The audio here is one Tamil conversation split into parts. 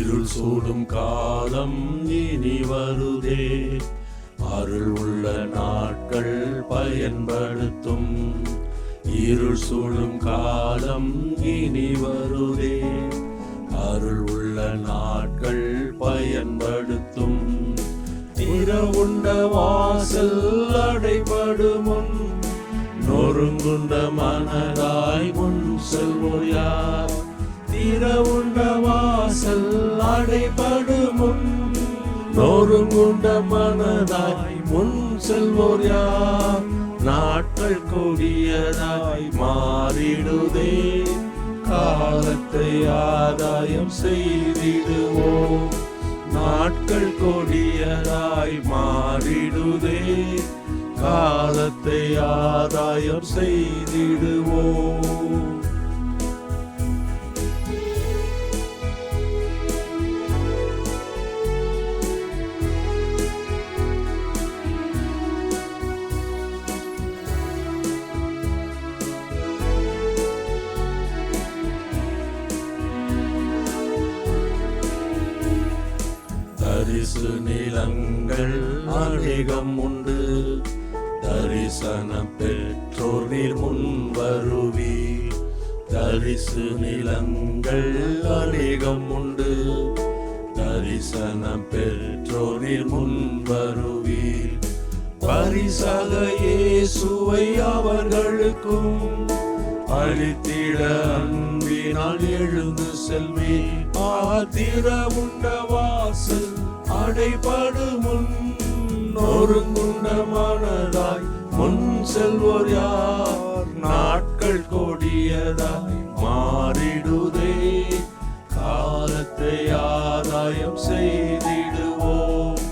இருள் சூடும் காலம் இனி வருதே, அருள் உள்ள நாட்கள் பயன்படுத்தும். இருள் சூடும் காலம் இனி வருதே, அருள் உள்ள நாட்கள் பயன்படுத்தும். திறவுண்ட வாசல் அடைபடுமுன், நொறுங்குண்ட மனதாய் முன் செல்வோர் யார்? திறவுண்ட வாசல் அடைபடுமுன், நொறுங்குண்ட மனதாய் முன் செல்வோர் யார்? நாட்கள் கொடியதாய் மாறிடுதே, காலத்தை ஆதாயம் செய்திடுவோம். நாட்கள் கொடியதாய் மாறிடுதே, காலத்தை ஆதாயம் செய்திடுவோம். தரிசு நிலங்கள் அநேகம் உண்டு, தரிசனம் பெற்றோர் நீர் முன் வருவீர். தரிசு நிலங்கள் அநேகம் உண்டு, தரிசனம் பெற்றோர் நீர் முன் வருவீர். பரிசாக இயேசுவை அவர்களுக்கும் அளித்திட அன்பினால் எழுந்து செல்வீர். திறவுண்ட வாசல் அடைபடுமுன், நொறுங்குண்ட மனதாய் முன் செல்வோர் யார்? நாட்கள் கொடியதாய் மாறிடுதே, காலத்தை ஆதாயம் செய்திடுவோம்.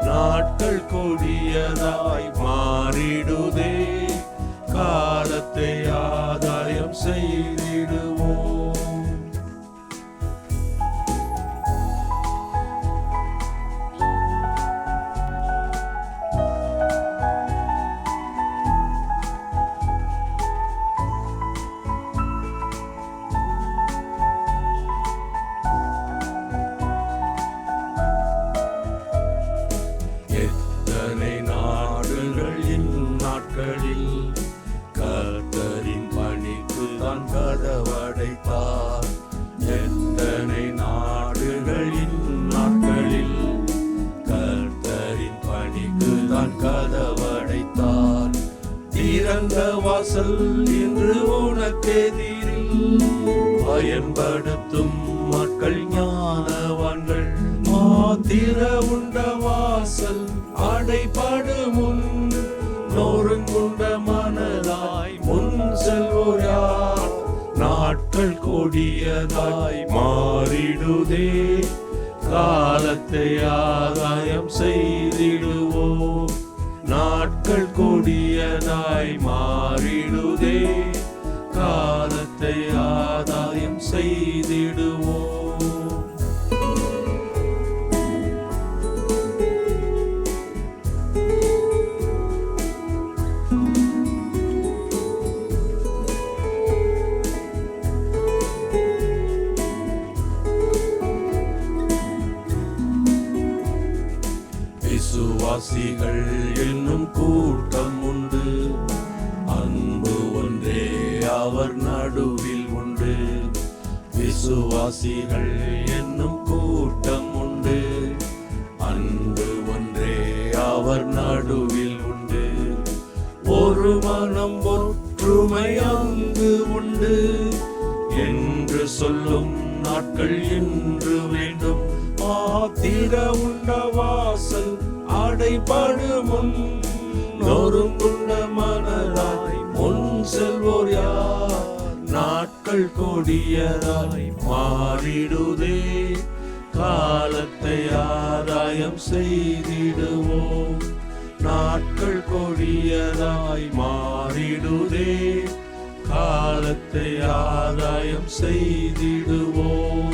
நாட்கள் கொடியதாய் மாறிடுதே, காலத்தை ஆதாயம் செய்திடுவோம். எத்தனை நாடுகள் இந்நாட்களில் கர்த்தரின் பணிக்கு தான் கதவடைத்தார். எத்தனை நாடுகள் இந்நாட்களில் கர்த்தரின் பணிக்கு தான் கதவடைத்தார். திறந்த வாசல் இன்று உனக்கெதிரில் பயன்படுத்தும் மக்கள் ஞானவான்கள். திறவுண்ட வாசல் அடைபடுமுன், நொறுங்குண்ட மனதாய் முன் செல்வோர் யார்? நாட்கள் கொடியதாய் மாறிடுதே, காலத்தை ஆதாயம் செய்திடுவோம். நாட்கள் கொடியதாய் மாறிடுதே, காலத்தை ஆதாயம் செய்திடுவோம். விசுவாசிகள் என்னும் கூட்டம் உண்டு, அன்பு ஒன்றே அவர் நடுவில் உண்டு. விசுவாசிகள் என்னும் கூட்டம் உண்டு, அன்பு ஒன்றே அவர் நடுவில் உண்டு. ஒரு மனம் ஒற்றுமை அங்கு உண்டு என்று சொல்லும் நாட்கள் இன்று வேண்டும். திறவுண்ட வாசல் அடைபடுமுன், நொறுங்குண்ட மனதாய் முன் செல்வோர் யார்? நாட்கள் கொடியதாய் மாறிடுதே, காலத்தை ஆதாயம் செய்திடுவோம். நாட்கள் கொடியதாய் மாறிடுதே, காலத்தை ஆதாயம் செய்திடுவோம்.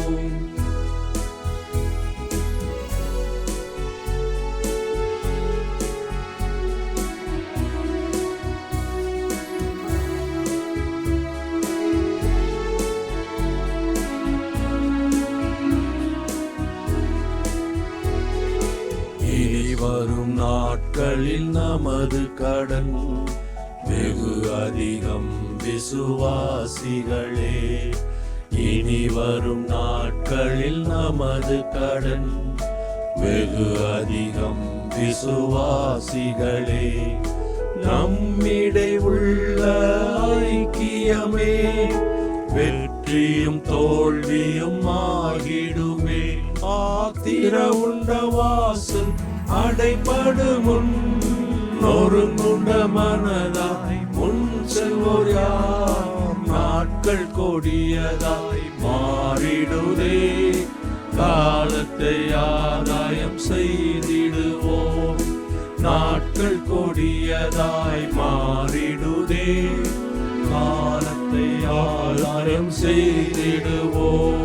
நாட்களில் நமது கடன் வெகு அதிகம் விசுவாசிகளே. இனி வரும் நாட்களில் நமது கடன் வெகு அதிகம் விசுவாசிகளே. நம்மிடை உள்ள ஐக்கியமே வெற்றியும் தோல்வியும் ஆகிடுமே. ஆத்திர உண்ட வாசல் அடைபடும் முன் நொறுங்குண்ட மனதாய் முன் செல்வோர் யார்? நாட்கள் கொடியதாய் மாறிடுதே, காலத்தை ஆதாயம் செய்திடுவோம். நாட்கள் கொடியதாய் மாறிடுதே, காலத்தை ஆதாயம் செய்திடுவோம்.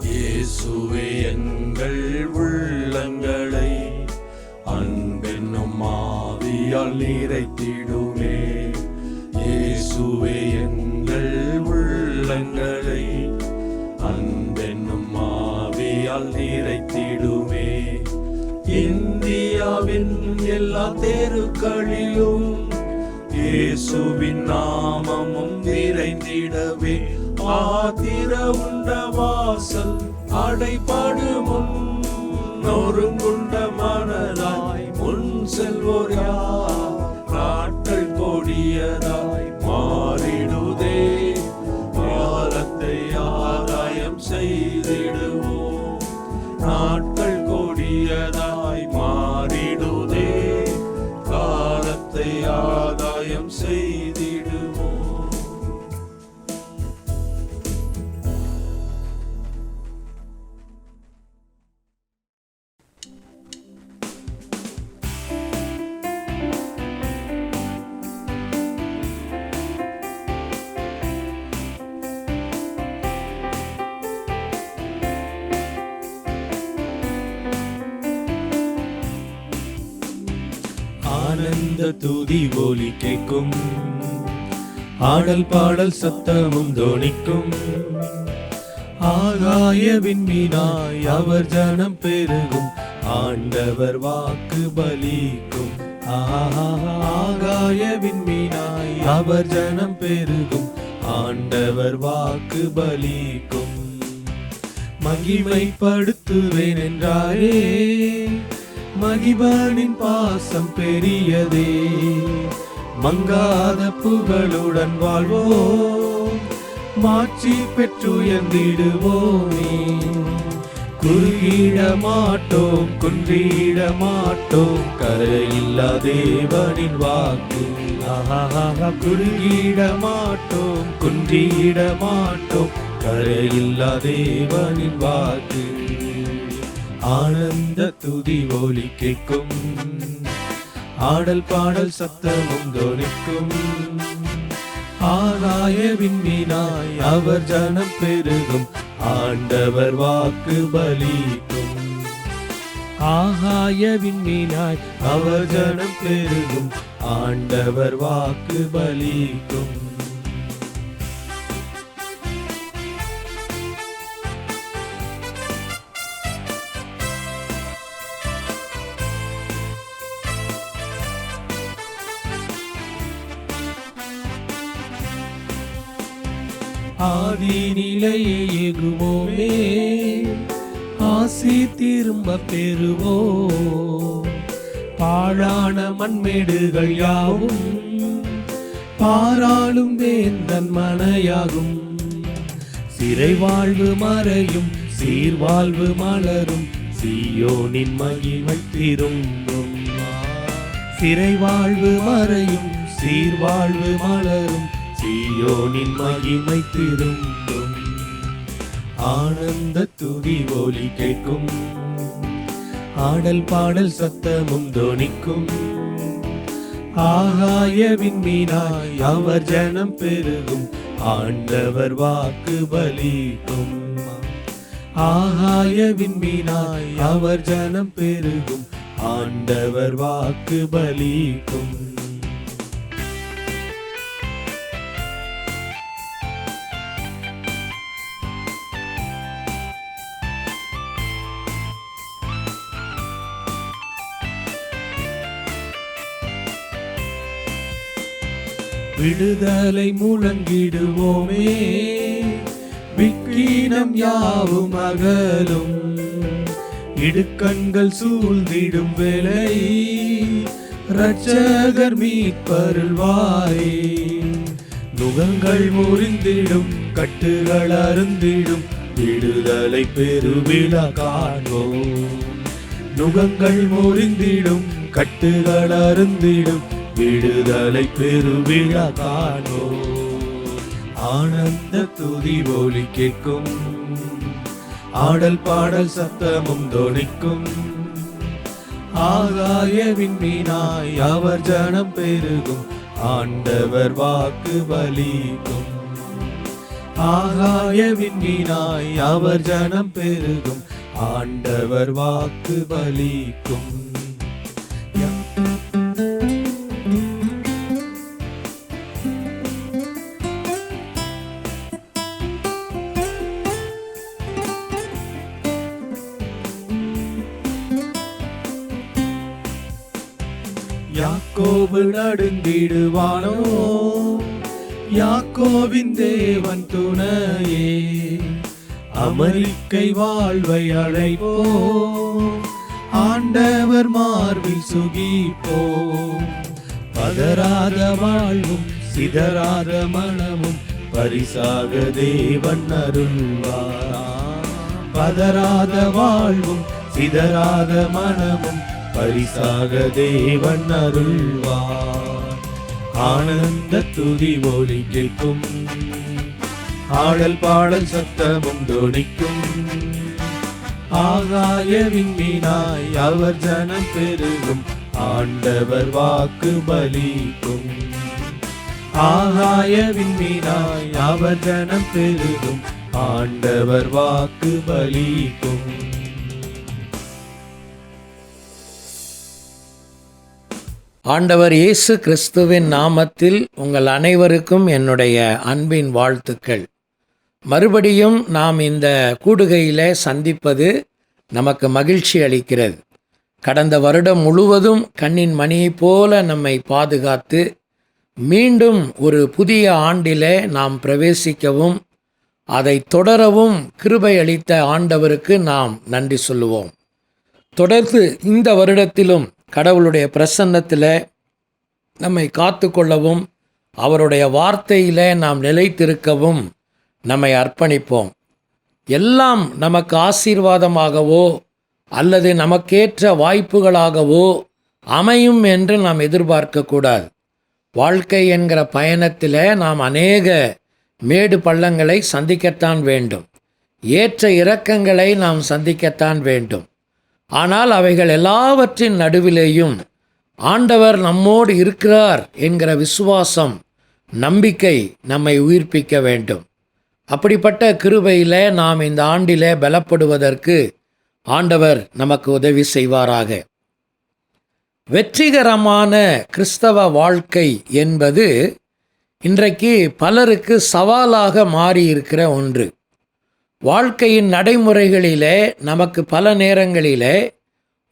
இயேசுவே எங்கள் உள்ளங்களை அன்பென்னும் ஆவியால் நிறைத்திடுமே. இயேசுவே எங்கள் உள்ளங்களை அன்பென்னும் ஆவியால் நிறைத்திடுமே. இந்தியாவின் எல்லா தெருக்களிலும் இயேசுவின் நாமமும் நிறைந்திடவே. ஆத்திர உண்ட வாசல் அடைபடும் முன் நொறுங்குண்ட மனதாய் முன் செல்வோர் யார்? நாட்கள் கொடியதாய் மாறிடுதே, காலத்தை ஆதாயம் செய்திடுவோம். நாட்கள் கொடியதாய் மாறிடுதே, காலத்தை ஆதாயம் செய்திடுவோம். ஆனந்த துதி ஒலி கேட்கும், ஆடல் பாடல் சத்தமும் தோணிக்கும். ஆகாய விண்மீனாய் அவர் ஜனம் பெருகும், ஆண்டவர் வாக்கு பலிக்கும். ஆகாய விண்மீனாய் அவர் ஜனம் பெருகும், ஆண்டவர் வாக்கு பலிக்கும். மகிமைப்படுத்துவேன் என்றாரே, மகிபனின் பாசம் பெரியதே. மங்காத புகழுடன் வாழ்வோம், மாட்சி பெற்றுயர்ந்திடுவோமே. குறுகிட மாட்டோம், குன்றிட மாட்டோம், கரையில்லா தேவனின் வாக்கு. குறுகிட மாட்டோம், குன்றிட மாட்டோம், கரையில்லா தேவனின் வாக்கு. ஆனந்த துதி ஒலி கேட்கும், ஆடல் பாடல் சத்தமும் தோணிக்கும். ஆகாய விண்மீனாய் அவர் ஜனம் பெருகும், ஆண்டவர் வாக்கு பலிக்கும். ஆகாய விண்மீனாய் அவர் ஜனம் பெருகும், ஆண்டவர் வாக்கு பலிக்கும். ஆதி நிலையை எகுவோமே, ஆசி திரும்ப பெறுவோம். பாழான மண்மேடுகள் யாவும் பாராளும் வேந்தன் மனையாகும். சிறை வாழ்வு மறையும், சீர்வாழ்வு மலரும், சீயோனின் மகிமை திரும்பும். சிறை வாழ்வு மறையும், சீர்வாழ்வு மலரும், சீயோனின் மகிமை திரும்பும். ஆனந்த துதி ஒலி கேட்கும், ஆடல் பாடல் சத்தமும் தோணிக்கும். ஆகாய விண்மீனாய் அவர் ஜனம் பெருகும், ஆண்டவர் வாக்கு பலிக்கும். ஆகாய விண்மீனாய் அவர் ஜனம் பெருகும், ஆண்டவர் வாக்கு பலிக்கும். விடுதலை முழங்கிடுவோமே, விக்கீனம் யாவும் அகலும். இடுக்கண்கள் சூழ்ந்திடும் வேளை, இரட்சகர் மீட்பருள்வாரே. நுகங்கள் முறிந்திடும், கட்டுகள் அருந்திடும், விடுதலை பெருவிழா காண்போம். நுகங்கள் முறிந்திடும், கட்டுகள் அருந்திடும், விடுதலை பெருவிழா காண்போம். ஆனந்த துதி ஒலி கேட்கும், ஆடல் பாடல் சத்தமும் தொனிக்கும். ஆகாய விண்மீனாய் அவர் ஜனம் பெருகும், ஆண்டவர் வாக்கு பலிக்கும். ஆகாய விண்மீனாய் அவர் ஜனம் பெருகும், ஆண்டவர் வாக்கு பலிக்கும். யாக்கோபு நடுங்கிடுவானோ, யாக்கோவின் தேவன் துணையே. அமெரிக்கை வாழ்வை அழைப்போம், ஆண்டவர் மார்பில் சுகிப்போம். பதறாத வாழ்வும் சிதறாத மனமும் பரிசாக தேவன் அருள்வார். பதறாத வாழ்வும் சிதறாத மனமும் பரிசாக தேவன் அருள்வார். ஆனந்த துதி ஒலி கேட்கும், ஆடல் பாடல் சத்தமும் தொனிக்கும். ஆகாய விண்மீனாய் அவர் ஜனம் பெருகும், ஆண்டவர் வாக்கு பலிக்கும். ஆகாய விண்மீனாய் அவர் ஜனம் பெருகும், ஆண்டவர் வாக்கு பலிக்கும். ஆண்டவர் இயேசு கிறிஸ்துவின் நாமத்தில் உங்கள் அனைவருக்கும் என்னுடைய அன்பின் வாழ்த்துக்கள். மறுபடியும் நாம் இந்த கூடுகையில் சந்திப்பது நமக்கு மகிழ்ச்சி அளிக்கிறது. கடந்த வருடம் முழுவதும் கண்ணின் மணியைப் போல நம்மை பாதுகாத்து மீண்டும் ஒரு புதிய ஆண்டிலே நாம் பிரவேசிக்கவும் அதை தொடரவும் கிருபை அளித்த ஆண்டவருக்கு நாம் நன்றி சொல்லுவோம். தொடர்ந்து இந்த வருடத்திலும் கடவுளுடைய பிரசன்னத்தில் நம்மை காத்து கொள்ளவும் அவருடைய வார்த்தையில் நாம் நிலைத்திருக்கவும் நம்மை அர்ப்பணிப்போம். எல்லாம் நமக்கு ஆசீர்வாதமாகவோ அல்லது நமக்கேற்ற வாய்ப்புகளாகவோ அமையும் என்று நாம் எதிர்பார்க்கக்கூடாது. வாழ்க்கை என்கிற பயணத்தில் நாம் அநேக மேடு பள்ளங்களை சந்திக்கத்தான் வேண்டும், ஏற்ற இறக்கங்களை நாம் சந்திக்கத்தான் வேண்டும். ஆனால் அவைகள் எல்லாவற்றின் நடுவிலேயும் ஆண்டவர் நம்மோடு இருக்கிறார் என்கிற விசுவாசம், நம்பிக்கை நம்மை உயிர்ப்பிக்க வேண்டும். அப்படிப்பட்ட கிருபையில் நாம் இந்த ஆண்டிலே பலப்படுவதற்கு ஆண்டவர் நமக்கு உதவி செய்வாராக. வெற்றிகரமான கிறிஸ்தவ வாழ்க்கை என்பது இன்றைக்கு பலருக்கு சவாலாக மாறியிருக்கிற ஒன்று. வாழ்க்கையின் நடைமுறைகளிலே நமக்கு பல நேரங்களிலே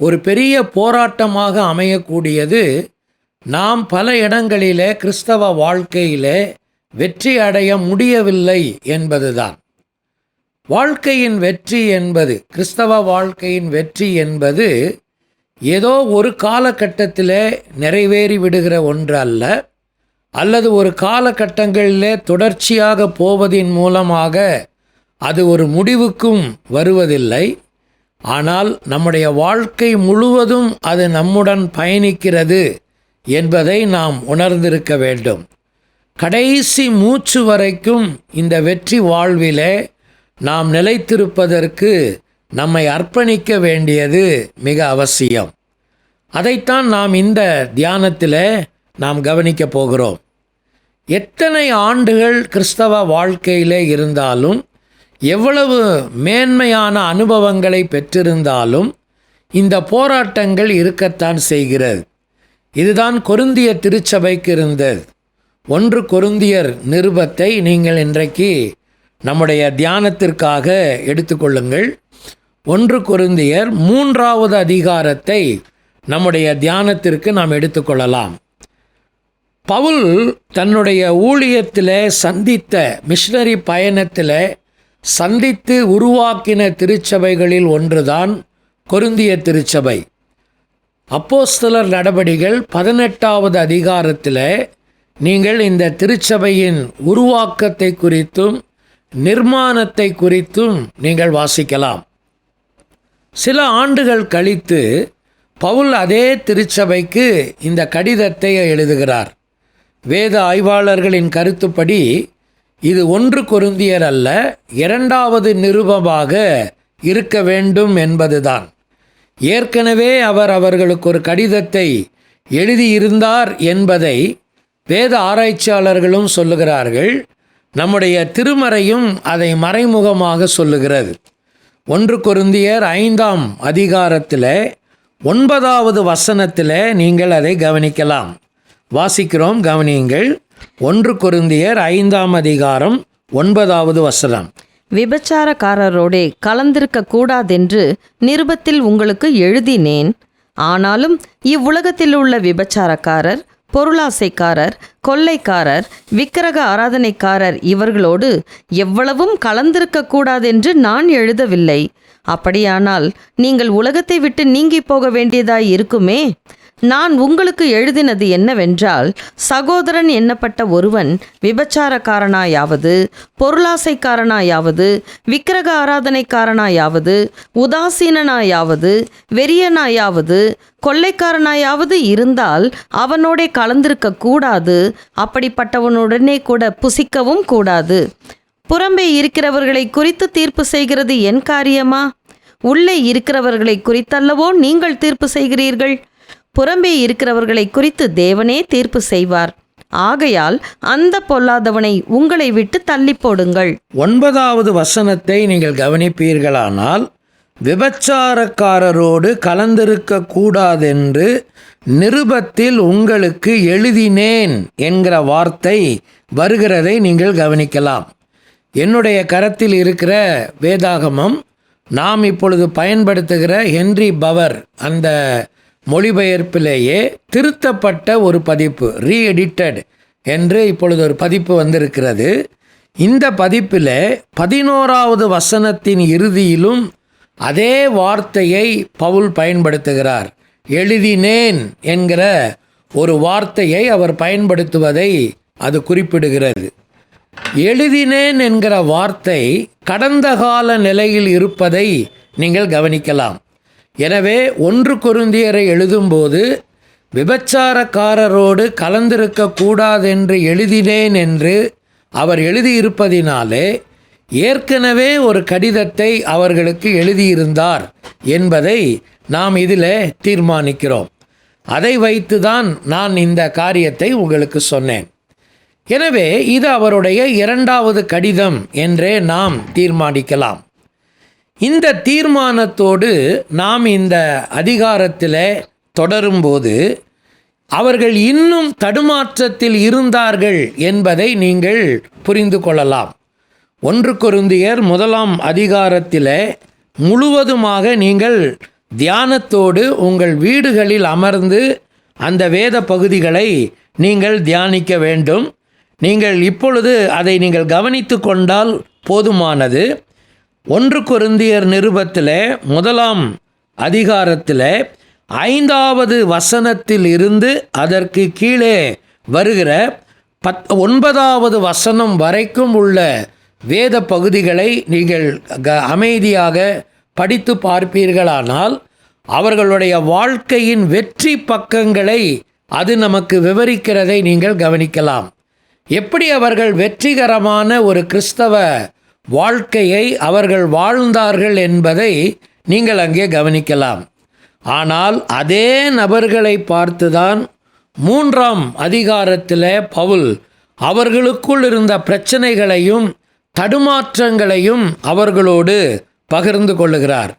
ஒரு பெரிய போராட்டமாக அமையக்கூடியது, நாம் பல இடங்களிலே கிறிஸ்தவ வாழ்க்கையிலே வெற்றி அடைய முடியவில்லை என்பதுதான். வாழ்க்கையின் வெற்றி என்பது, கிறிஸ்தவ வாழ்க்கையின் வெற்றி என்பது ஏதோ ஒரு காலகட்டத்தில் நிறைவேறி விடுகிற ஒன்று அல்ல, அல்லது ஒரு காலகட்டங்களிலே தொடர்ச்சியாக போவதின் மூலமாக அது ஒரு முடிவுக்கும் வருவதில்லை. ஆனால் நம்முடைய வாழ்க்கை முழுவதும் அது நம்முடன் பயணிக்கிறது என்பதை நாம் உணர்ந்திருக்க வேண்டும். கடைசி மூச்சு வரைக்கும் இந்த வெற்றி வாழ்விலே நாம் நிலைத்திருப்பதற்கு நம்மை அர்ப்பணிக்க வேண்டியது மிக அவசியம். அதைத்தான் நாம் இந்த தியானத்தில் நாம் கவனிக்க போகிறோம். எத்தனை ஆண்டுகள் கிறிஸ்தவ வாழ்க்கையிலே இருந்தாலும் எவ்வளவு மேன்மையான அனுபவங்களை பெற்றிருந்தாலும் இந்த போராட்டங்கள் இருக்கத்தான் செய்கிறது. இதுதான் கொரிந்திய திருச்சபைக்கு இருந்தது. 1 கொரிந்தியர் நிருபத்தை நீங்கள் இன்றைக்கு நம்முடைய தியானத்திற்காக எடுத்துக்கொள்ளுங்கள். 1 கொரிந்தியர் 3வது அதிகாரத்தை நம்முடைய தியானத்திற்கு நாம் எடுத்துக்கொள்ளலாம். பவுல் தன்னுடைய ஊழியத்தில் சந்தித்த மிஷனரி பயணத்தில் சந்தித்து உருவாக்கின திருச்சபைகளில் ஒன்றுதான் கொரிந்திய திருச்சபை. அப்போஸ்தலர் நடபடிகள் 18வது அதிகாரத்தில் நீங்கள் இந்த திருச்சபையின் உருவாக்கத்தை குறித்தும் நிர்மாணத்தை குறித்தும் நீங்கள் வாசிக்கலாம். சில ஆண்டுகள் கழித்து பவுல் அதே திருச்சபைக்கு இந்த கடிதத்தை எழுதுகிறார். வேத ஆய்வாளர்களின் கருத்துப்படி இது 1 கொரிந்தியர் அல்ல, 2வது நிருபமாக இருக்க வேண்டும் என்பதுதான். ஏற்கனவே அவர்களுக்கு ஒரு கடிதத்தை எழுதியிருந்தார் என்பதை வேத ஆராய்ச்சியாளர்களும் சொல்லுகிறார்கள். நம்முடைய திருமறையும் அதை மறைமுகமாக சொல்லுகிறது. 1 கொரிந்தியர் 5ஆம் அதிகாரத்தில் 9வது வசனத்தில் நீங்கள் அதை கவனிக்கலாம். வாசிக்கிறோம், கவனியுங்கள். 1 கொரிந்தியர் 5ஆம் அதிகாரம் 9வது வசனம். விபச்சாரக்காரரோடே கலந்திருக்க கூடாதென்று நிருபத்தில் உங்களுக்கு எழுதினேன். ஆனாலும் இவ்வுலகத்தில் உள்ள விபச்சாரக்காரர், பொருளாசைக்காரர், கொள்ளைக்காரர், விக்கிரக ஆராதனைக்காரர் இவர்களோடு எவ்வளவும் கலந்திருக்க கூடாதென்று நான் எழுதவில்லை. அப்படியானால் நீங்கள் உலகத்தை விட்டு நீங்கி போக வேண்டியதாய் இருக்குமே. நான் உங்களுக்கு எழுதினது என்னவென்றால், சகோதரன் எண்ணப்பட்ட ஒருவன் விபச்சாரக்காரனாயாவது, பொருளாசைக்காரனாயாவது, விக்கிரக ஆராதனைக்காரனாயாவது, உதாசீனனாயாவது, வெறியனாயாவது, கொள்ளைக்காரனாயாவது இருந்தால் அவனோடே கலந்திருக்க கூடாது. அப்படிப்பட்டவனுடனே கூட புசிக்கவும் கூடாது. புறம்பே இருக்கிறவர்களை குறித்து தீர்ப்பு செய்கிறது என் காரியமா? உள்ளே இருக்கிறவர்களை குறித்தல்லவோ நீங்கள் தீர்ப்பு செய்கிறீர்கள். புறம்பே இருக்கிறவர்களை குறித்து தேவனே தீர்ப்பு செய்வார். ஆகையால் அந்த பொல்லாதவனை உங்களை விட்டு தள்ளி போடுங்கள். 9வது வசனத்தை நீங்கள் கவனிப்பீர்களானால், விபச்சாரக்காரரோடு கலந்திருக்க கூடாதென்று நிருபத்தில் உங்களுக்கு எழுதினேன் என்கிற வார்த்தை வருகிறதை நீங்கள் கவனிக்கலாம். என்னுடைய கரத்தில் இருக்கிற வேதாகமம் நாம் இப்பொழுது பயன்படுத்துகிற ஹென்றி பவர் அந்த மொழிபெயர்ப்பிலேயே திருத்தப்பட்ட ஒரு பதிப்பு, ரீஎடிட்டட் என்று இப்பொழுது ஒரு பதிப்பு வந்திருக்கிறது. இந்த பதிப்பில் 11வது வசனத்தின் இறுதியிலும் அதே வார்த்தையை பவுல் பயன்படுத்துகிறார். எழுதினேன் என்கிற ஒரு வார்த்தையை அவர் பயன்படுத்துவதை அது குறிப்பிடுகிறது. எழுதினேன் என்கிற வார்த்தை கடந்த கால நிலையில் இருப்பதை நீங்கள் கவனிக்கலாம். எனவே 1 கொரிந்தியரை எழுதும்போது விபச்சாரக்காரரோடு கலந்திருக்க கூடாதென்று எழுதினேன் என்று அவர் எழுதியிருப்பதினாலே ஏற்கனவே ஒரு கடிதத்தை அவர்களுக்கு எழுதியிருந்தார் என்பதை நாம் இதில் தீர்மானிக்கிறோம். அதை வைத்துதான் நான் இந்த காரியத்தை உங்களுக்கு சொன்னேன். எனவே இது அவருடைய 2வது கடிதம் என்றே நாம் தீர்மானிக்கலாம். இந்த தீர்மானத்தோடு நாம் இந்த அதிகாரத்தில் தொடரும்போது அவர்கள் இன்னும் தடுமாற்றத்தில் இருந்தார்கள் என்பதை நீங்கள் புரிந்து கொள்ளலாம். 1 கொரிந்தியர் 1ஆம் அதிகாரத்தில் முழுவதுமாக நீங்கள் தியானத்தோடு உங்கள் வீடுகளில் அமர்ந்து அந்த வேத பகுதிகளை நீங்கள் தியானிக்க வேண்டும். நீங்கள் இப்பொழுது அதை நீங்கள் கவனித்து கொண்டால் போதுமானது. 1 கொரிந்தியர் நிருபத்தில் 1ஆம் அதிகாரத்தில் 5வது வசனத்தில் இருந்து அதற்கு கீழே வருகிற 9வது வசனம் வரைக்கும் உள்ள வேத பகுதிகளை நீங்கள் அமைதியாக படித்து பார்ப்பீர்களானால் அவர்களுடைய வாழ்க்கையின் வெற்றி பக்கங்களை அது நமக்கு விவரிக்கிறதை நீங்கள் கவனிக்கலாம். எப்படி அவர்கள் வெற்றிகரமான ஒரு கிறிஸ்தவ வாழ்க்கையை அவர்கள் வாழ்ந்தார்கள் என்பதை நீங்கள் அங்கே கவனிக்கலாம். ஆனால் அதே நபர்களை பார்த்துதான் 3ஆம் அதிகாரத்தில் பவுல் அவர்களுக்குள் இருந்த பிரச்சனைகளையும் தடுமாற்றங்களையும் அவர்களோடு பகிர்ந்து கொள்ளுகிறார்.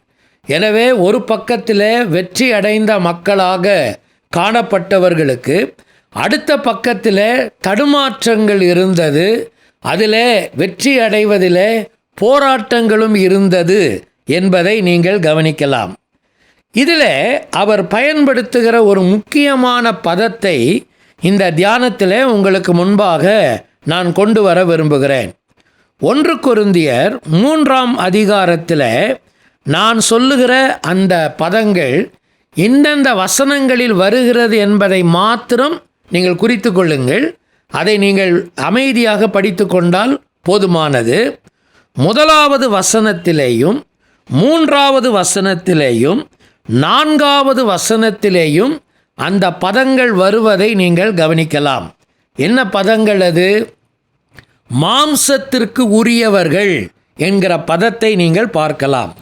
எனவே ஒரு பக்கத்தில் வெற்றி அடைந்த மக்களாக காணப்பட்டவர்களுக்கு அடுத்த பக்கத்தில் தடுமாற்றங்கள் இருந்தது, அதில் வெற்றி அடைவதில் போராட்டங்களும் இருந்தது என்பதை நீங்கள் கவனிக்கலாம். இதில் அவர் பயன்படுத்துகிற ஒரு முக்கியமான பதத்தை இந்த தியானத்தில் உங்களுக்கு முன்பாக நான் கொண்டு வர விரும்புகிறேன். 1 கொரிந்தியர் 3ஆம் அதிகாரத்தில் நான் சொல்லுகிற அந்த பதங்கள் எந்தெந்த வசனங்களில் வருகிறது என்பதை மாத்திரம் நீங்கள் குறித்து கொள்ளுங்கள். அதை நீங்கள் அமைதியாக படித்து கொண்டால் போதுமானது. 1வது வசனத்திலேயும் 3வது வசனத்திலேயும் 4வது வசனத்திலேயும் அந்த பதங்கள் வருவதை நீங்கள் கவனிக்கலாம். என்ன பதங்கள் அது? மாம்சத்திற்கு உரியவர்கள் என்கிற பதத்தை நீங்கள் பார்க்கலாம்.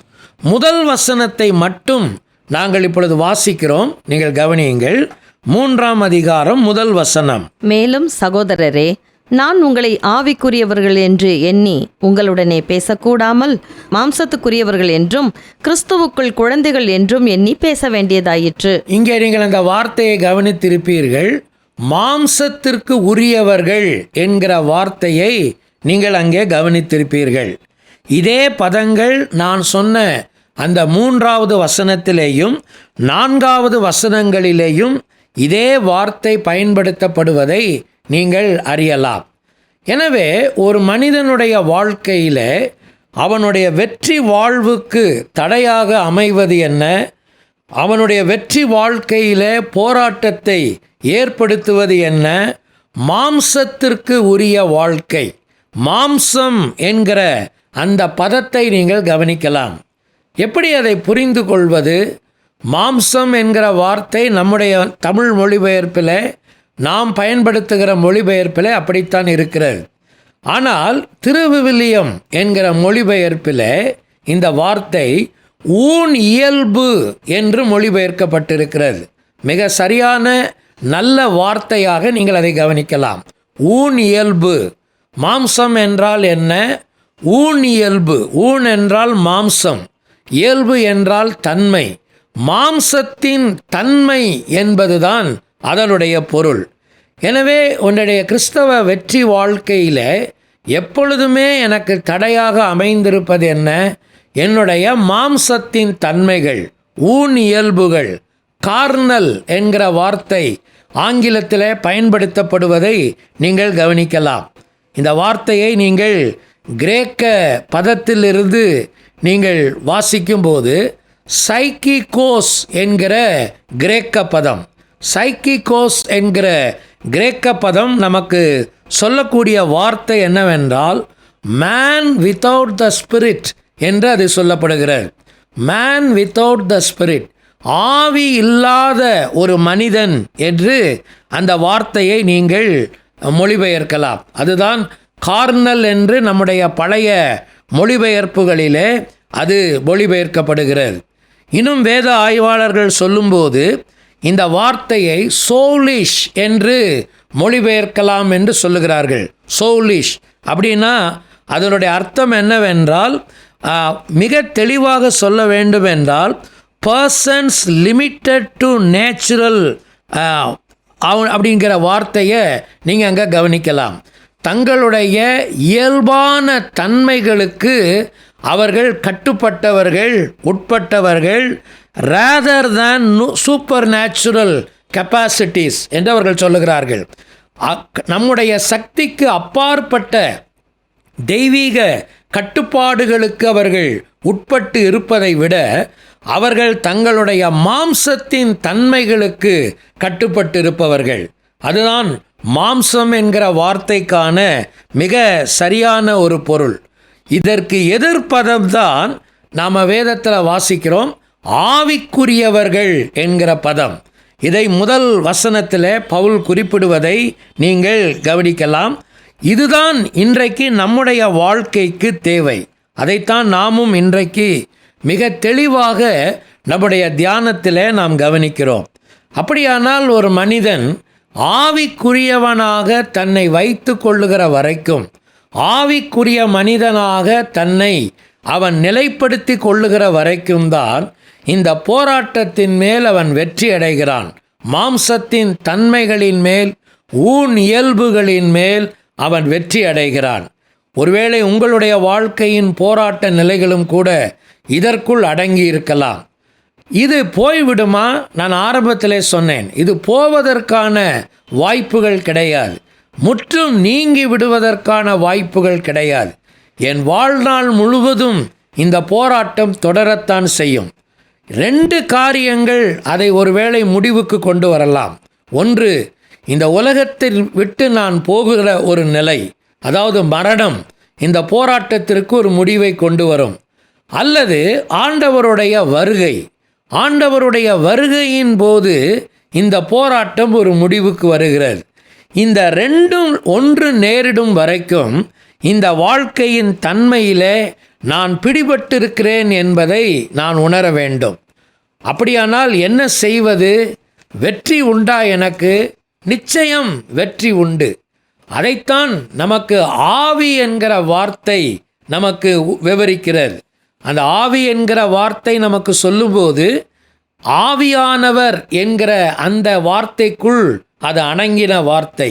முதல் வசனத்தை மட்டும் நாங்கள் இப்பொழுது வாசிக்கிறோம், நீங்கள் கவனியுங்கள். 3ஆம் அதிகாரம் 1 வசனம். மேலும் சகோதரரே, நான் உங்களை ஆவிக்குரியவர்கள் என்று எண்ணி உங்களுடனே பேசக்கூடாமல் மாம்சத்துக்குரியவர்கள் என்றும் கிறிஸ்துவுக்குள் குழந்தைகள் என்றும் எண்ணி பேச வேண்டியதாயிற்று. இங்கே நீங்கள் அந்த வார்த்தையை கவனித்திருப்பீர்கள். மாம்சத்திற்கு உரியவர்கள் என்கிற வார்த்தையை நீங்கள் அங்கே கவனித்திருப்பீர்கள். இதே பதங்கள் நான் சொன்ன அந்த 3வது வசனத்திலேயும் 4வது வசனங்களிலேயும் இதே வார்த்தை பயன்படுத்தப்படுவதை நீங்கள் அறியலாம். எனவே ஒரு மனிதனுடைய வாழ்க்கையில் அவனுடைய வெற்றி வாழ்வுக்கு தடையாக அமைவது என்ன? அவனுடைய வெற்றி வாழ்க்கையில் போராட்டத்தை ஏற்படுத்துவது என்ன? மாம்சத்திற்கு உரிய வாழ்க்கை. மாம்சம் என்கிற அந்த பதத்தை நீங்கள் கவனிக்கலாம். எப்படி அதை புரிந்து கொள்வது? மாம்சம் என்கிற வார்த்தை நம்முடைய தமிழ் மொழிபெயர்ப்பில், நாம் பயன்படுத்துகிற மொழிபெயர்ப்பில் அப்படித்தான் இருக்கிறது. ஆனால் திருவிவிலியம் என்கிற மொழிபெயர்ப்பில் இந்த வார்த்தை ஊன் இயல்பு என்று மொழிபெயர்க்கப்பட்டிருக்கிறது. மிக சரியான நல்ல வார்த்தையாக நீங்கள் அதை கவனிக்கலாம். ஊன் இயல்பு. மாம்சம் என்றால் என்ன? ஊன் இயல்பு. ஊன் என்றால் மாம்சம், இயல்பு என்றால் தன்மை. மாம்சத்தின் தன்மை என்பதுதான் அதனுடைய பொருள். எனவே உன்னுடைய கிறிஸ்தவ வெற்றி வாழ்க்கையில் எப்பொழுதுமே எனக்கு தடையாக அமைந்திருப்பது என்ன? என்னுடைய மாம்சத்தின் தன்மைகள், ஊன் இயல்புகள். கார்னல் என்கிற வார்த்தை ஆங்கிலத்தில் பயன்படுத்தப்படுவதை நீங்கள் கவனிக்கலாம். இந்த வார்த்தையை நீங்கள் கிரேக்க பதத்திலிருந்து நீங்கள் வாசிக்கும்போது சைக்கிகோஸ் என்கிற கிரேக்க பதம், சைக்கிகோஸ் என்கிற கிரேக்க பதம் நமக்கு சொல்லக்கூடிய வார்த்தை என்னவென்றால் மேன் வித்தவுட் த ஸ்பிரிட் என்று அது சொல்லப்படுகிறது. மேன் வித்தவுட் த ஸ்பிரிட், ஆவி இல்லாத ஒரு மனிதன் என்று அந்த வார்த்தையை நீங்கள் மொழிபெயர்க்கலாம். அதுதான் கார்னல் என்று நம்முடைய பழைய மொழிபெயர்ப்புகளிலே அது மொழிபெயர்க்கப்படுகிறது. இன்னும் வேத ஆய்வாளர்கள் சொல்லும்போது இந்த வார்த்தையை சோலிஷ் என்று மொழிபெயர்க்கலாம் என்று சொல்லுகிறார்கள். சோலிஷ் அப்படின்னா அதனுடைய அர்த்தம் என்னவென்றால், மிக தெளிவாக சொல்ல வேண்டும் என்றால் பர்சன்ஸ் லிமிட்டட் டு நேச்சுரல் அப்படிங்கிற வார்த்தையை நீங்கள் அங்கே கவனிக்கலாம். தங்களுடைய இயல்பான தன்மைகளுக்கு அவர்கள் கட்டுப்பட்டவர்கள், உட்பட்டவர்கள், rather than super natural capacities என்று அவர்கள் சொல்லுகிறார்கள். நம்முடைய சக்திக்கு அப்பாற்பட்ட தெய்வீக கட்டுப்பாடுகளுக்கு அவர்கள் உட்பட்டு இருப்பதை விட அவர்கள் தங்களுடைய மாம்சத்தின் தன்மைகளுக்கு கட்டுப்பட்டு இருப்பவர்கள். அதுதான் மாம்சம் என்கிற வார்த்தைக்கான மிக சரியான ஒரு பொருள். இதற்கு எதிர்ப்பதம்தான் நாம் வேதத்தில் வாசிக்கிறோம், ஆவிக்குரியவர்கள் என்கிற பதம். இதை முதல் வசனத்தில் பவுல் குறிப்பிடுவதை நீங்கள் கவனிக்கலாம். இதுதான் இன்றைக்கு நம்முடைய வாழ்க்கைக்கு தேவை. அதைத்தான் நாமும் இன்றைக்கு மிக தெளிவாக நம்முடைய தியானத்தில் நாம் கவனிக்கிறோம். அப்படியானால் ஒரு மனிதன் ஆவிக்குரியவனாக தன்னை வைத்து கொள்ளுகிற வரைக்கும், ஆவிக்குரிய மனிதனாக தன்னை அவன் நிலைப்படுத்தி கொள்ளுகிற வரைக்கும் தான் இந்த போராட்டத்தின் மேல் அவன் வெற்றி அடைகிறான். மாம்சத்தின் தன்மைகளின் மேல், ஊன் இயல்புகளின் மேல் அவன் வெற்றி அடைகிறான். ஒருவேளை உங்களுடைய வாழ்க்கையின் போராட்ட நிலைகளும் கூட இதற்குள் அடங்கி இருக்கலாம். இது போய்விடுமா? நான் ஆரம்பத்திலே சொன்னேன், இது போவதற்கான வாய்ப்புகள் கிடையாது. முற்றும் நீங்கி விடுவதற்கான வாய்ப்புகள் கிடையாது. என் வாழ்நாள் முழுவதும் இந்த போராட்டம் தொடரத்தான் செய்யும். 2 காரியங்கள் அதை ஒருவேளை முடிவுக்கு கொண்டு வரலாம். ஒன்று, இந்த உலகத்தில் விட்டு நான் போகிற ஒரு நிலை, அதாவது மரணம், இந்த போராட்டத்திற்கு ஒரு முடிவை கொண்டு வரும். அல்லது ஆண்டவருடைய வருகை, ஆண்டவருடைய வருகையின் போது இந்த போராட்டம் ஒரு முடிவுக்கு வருகிறது. இந்த 2ம் ஒன்று நேரிடும் வரைக்கும் இந்த வாழ்க்கையின் தன்மையிலே நான் பிடிபட்டிருக்கிறேன் என்பதை நான் உணர வேண்டும். அப்படியானால் என்ன செய்வது? வெற்றி உண்டா எனக்கு? நிச்சயம் வெற்றி உண்டு. அதைத்தான் நமக்கு ஆவி என்கிற வார்த்தை நமக்கு விவரிக்கிறது. அந்த ஆவி என்கிற வார்த்தை நமக்கு சொல்லும்போது ஆவியானவர் என்கிற அந்த வார்த்தைக்குள் அது அடங்கின வார்த்தை.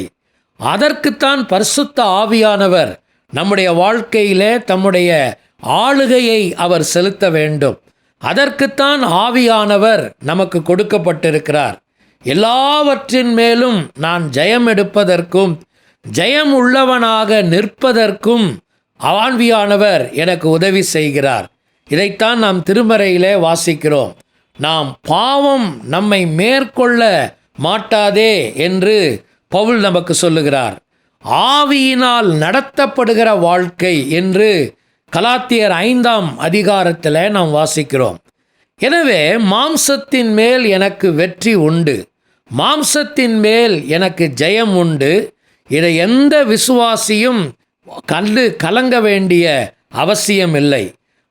அதற்குத்தான் பரிசுத்த ஆவியானவர் நம்முடைய வாழ்க்கையிலே தம்முடைய ஆளுகையை அவர் செலுத்த வேண்டும். அதற்குத்தான் ஆவியானவர் நமக்கு கொடுக்கப்பட்டிருக்கிறார். எல்லாவற்றின் மேலும் நான் ஜெயம் எடுப்பதற்கும் ஜெயம் உள்ளவனாக நிற்பதற்கும் ஆவியானவர் எனக்கு உதவி செய்கிறார். இதைத்தான் நாம் திருமறையிலே வாசிக்கிறோம். நாம் பாவம் நம்மை மேற்கொள்ள மாட்டாதே என்று பவுல் நமக்கு சொல்லுகிறார். ஆவியினால் நடத்தப்படுகிற வாழ்க்கை என்று கலாத்தியர் 5ஆம் அதிகாரத்தில் நாம் வாசிக்கிறோம். எனவே மாம்சத்தின் மேல் எனக்கு வெற்றி உண்டு, மாம்சத்தின் மேல் எனக்கு ஜெயம் உண்டு. இதை எந்த விசுவாசியும் கலங்க வேண்டிய அவசியம் இல்லை.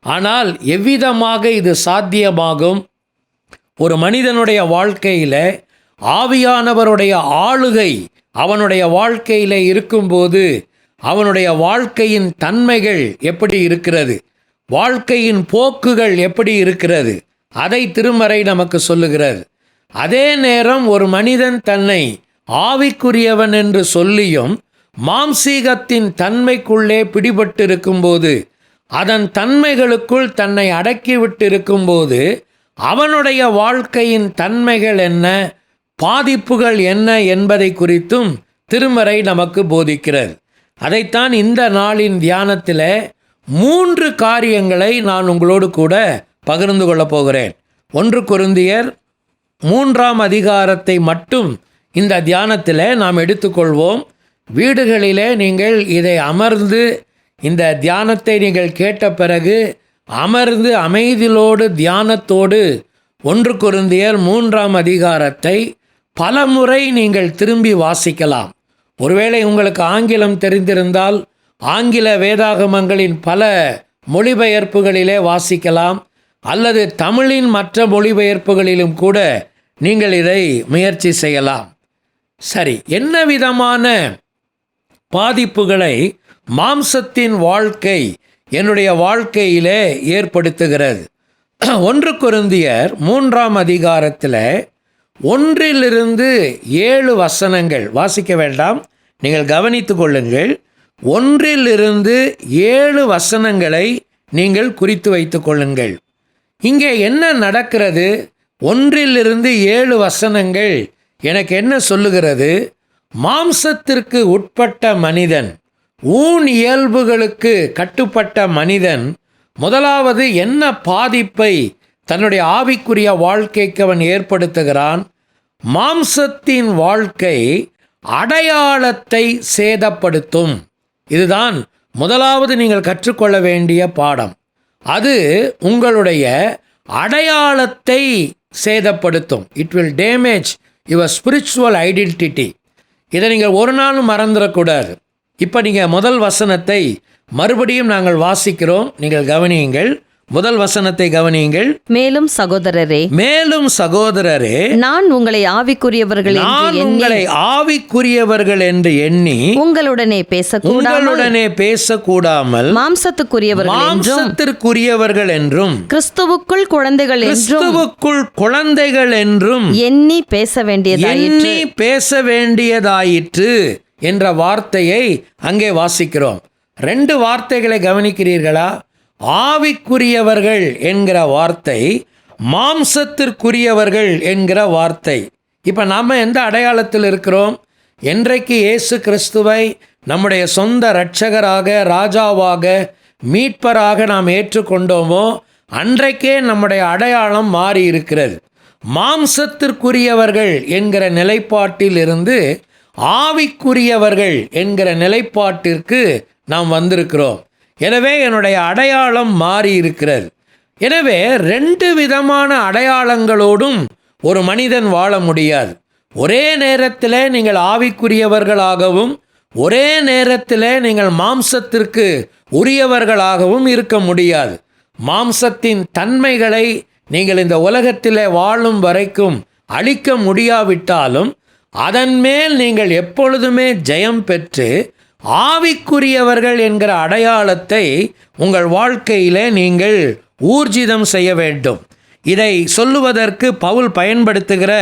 ஆனால் எவ்விதமாக இது சாத்தியமாகும்? ஒரு மனிதனுடைய வாழ்க்கையில் ஆவியானவருடைய ஆளுகை அவனுடைய வாழ்க்கையில் இருக்கும்போது அவனுடைய வாழ்க்கையின் தன்மைகள் எப்படி இருக்கிறது, வாழ்க்கையின் போக்குகள் எப்படி இருக்கிறது, அதை திருமறை நமக்கு சொல்லுகிறது. அதே நேரம் ஒரு மனிதன் தன்னை ஆவிக்குரியவன் என்று சொல்லியும் மாம்சீகத்தின் தன்மைக்குள்ளே பிடிபட்டிருக்கும்போது, அதன் தன்மைகளுக்குள் தன்னை அடக்கிவிட்டிருக்கும்போது அவனுடைய வாழ்க்கையின் தன்மைகள் என்ன, பாதிப்புகள் என்ன என்பதை குறித்தும் திருமறை நமக்கு போதிக்கிறது. அதைத்தான் இந்த நாளின் தியானத்தில் 3 காரியங்களை நான் உங்களோடு கூட பகிர்ந்து கொள்ளப் போகிறேன். 1 கொரிந்தியர் 3ஆம் அதிகாரத்தை மட்டும் இந்த தியானத்தில் நாம் எடுத்துக்கொள்வோம். வீடுகளிலே நீங்கள் இதை அமர்ந்து இந்த தியானத்தை நீங்கள் கேட்ட பிறகு அமர்ந்து அமைதியோடு தியானத்தோடு 1 கொரிந்தியர் 3ஆம் அதிகாரத்தை பலமுறை நீங்கள் திரும்பி வாசிக்கலாம். ஒருவேளை உங்களுக்கு ஆங்கிலம் தெரிந்திருந்தால் ஆங்கில வேதாகமங்களின் பல மொழிபெயர்ப்புகளிலே வாசிக்கலாம், அல்லது தமிழின் மற்ற மொழிபெயர்ப்புகளிலும் கூட நீங்கள் இதை முயற்சி செய்யலாம். சரி, என்ன விதமான பாதிப்புகளை மாம்சத்தின் வாழ்க்கை என்னுடைய வாழ்க்கையிலே ஏற்படுத்துகிறது? 1 கொரிந்தியர் 3ஆம் அதிகாரத்தில் 1-7 வசனங்கள் வாசிக்க வேண்டாம், நீங்கள் கவனித்து கொள்ளுங்கள். 1-7 வசனங்களை நீங்கள் குறித்து வைத்து கொள்ளுங்கள். இங்கே என்ன நடக்கிறது? 1-7 வசனங்கள் எனக்கு என்ன சொல்லுகிறது? மாம்சத்திற்கு உட்பட்ட மனிதன், ஊன் இயல்புகளுக்கு கட்டுப்பட்ட மனிதன் முதலாவது என்ன பாதிப்பை தன்னுடைய ஆவிக்குரிய வாழ்க்கைக்கு அவன் ஏற்படுத்துகிறான்? மாம்சத்தின் வாழ்க்கை அடையாளத்தை சேதப்படுத்தும். இதுதான் முதலாவது நீங்கள் கற்றுக்கொள்ள வேண்டிய பாடம். அது உங்களுடைய அடையாளத்தை சேதப்படுத்தும். It will damage your spiritual identity. இதை நீங்கள் ஒரு நாளும் மறந்துடக்கூடாது. இப்போ நீங்கள் முதல் வசனத்தை மறுபடியும் நாங்கள் வாசிக்கிறோம், நீங்கள் கவனியுங்கள். முதல் வசனத்தை கவனியுங்கள். மேலும் சகோதரரே, மேலும் சகோதரரே, நான் உங்களை ஆவிக்குரியவர்கள் என்று நான் எண்ணி உங்களை ஆவிக்குரியவர்கள் என்று எண்ணி உங்களுடனே பேசக்கூடாமல் மாம்சத்துக்குரியவர்கள் என்றும் மாம்சத்திற்குரியவர்கள் என்றும் கிறிஸ்துவுக்குள் குழந்தைகள் என்றும் கிறிஸ்துவுக்குள் குழந்தைகள் என்றும் எண்ணி பேச வேண்டியதாயிற்று என்ற வார்த்தையை அங்கே வாசிக்கிறோம். 2 வார்த்தைகளை கவனிக்கிறீர்களா? ஆவிக்குரியவர்கள் என்கிற வார்த்தை, மாம்சத்திற்குரியவர்கள் என்கிற வார்த்தை. இப்போ நாம் எந்த அடையாளத்தில் இருக்கிறோம்? என்றைக்கு இயேசு கிறிஸ்துவை நம்முடைய சொந்த இரட்சகராக, ராஜாவாக, மீட்பராக நாம் ஏற்றுக்கொண்டோமோ அன்றைக்கே நம்முடைய அடையாளம் மாறி இருக்கிறது. மாம்சத்திற்குரியவர்கள் என்கிற நிலைப்பாட்டில் இருந்து ஆவிக்குரியவர்கள் என்கிற நிலைப்பாட்டிற்கு நாம் வந்திருக்கிறோம். எனவே என்னுடைய அடையாளம் மாறி இருக்கிறது. எனவே 2 விதமான அடையாளங்களோடும் ஒரு மனிதன் வாழ முடியாது. ஒரே நேரத்தில் நீங்கள் ஆவிக்குரியவர்களாகவும் ஒரே நேரத்தில் நீங்கள் மாம்சத்திற்கு உரியவர்களாகவும் இருக்க முடியாது. மாம்சத்தின் தன்மைகளை நீங்கள் இந்த உலகத்தில் வாழும் வரைக்கும் அழிக்க முடியாவிட்டாலும் அதன் மேல் நீங்கள் எப்பொழுதுமே ஜெயம் பெற்று ஆவிக்குரியவர்கள் என்கிற அடையாளத்தை உங்கள் வாழ்க்கையிலே நீங்கள் ஊர்ஜிதம் செய்ய வேண்டும். இதை சொல்லுவதற்கு பவுல் பயன்படுத்துகிற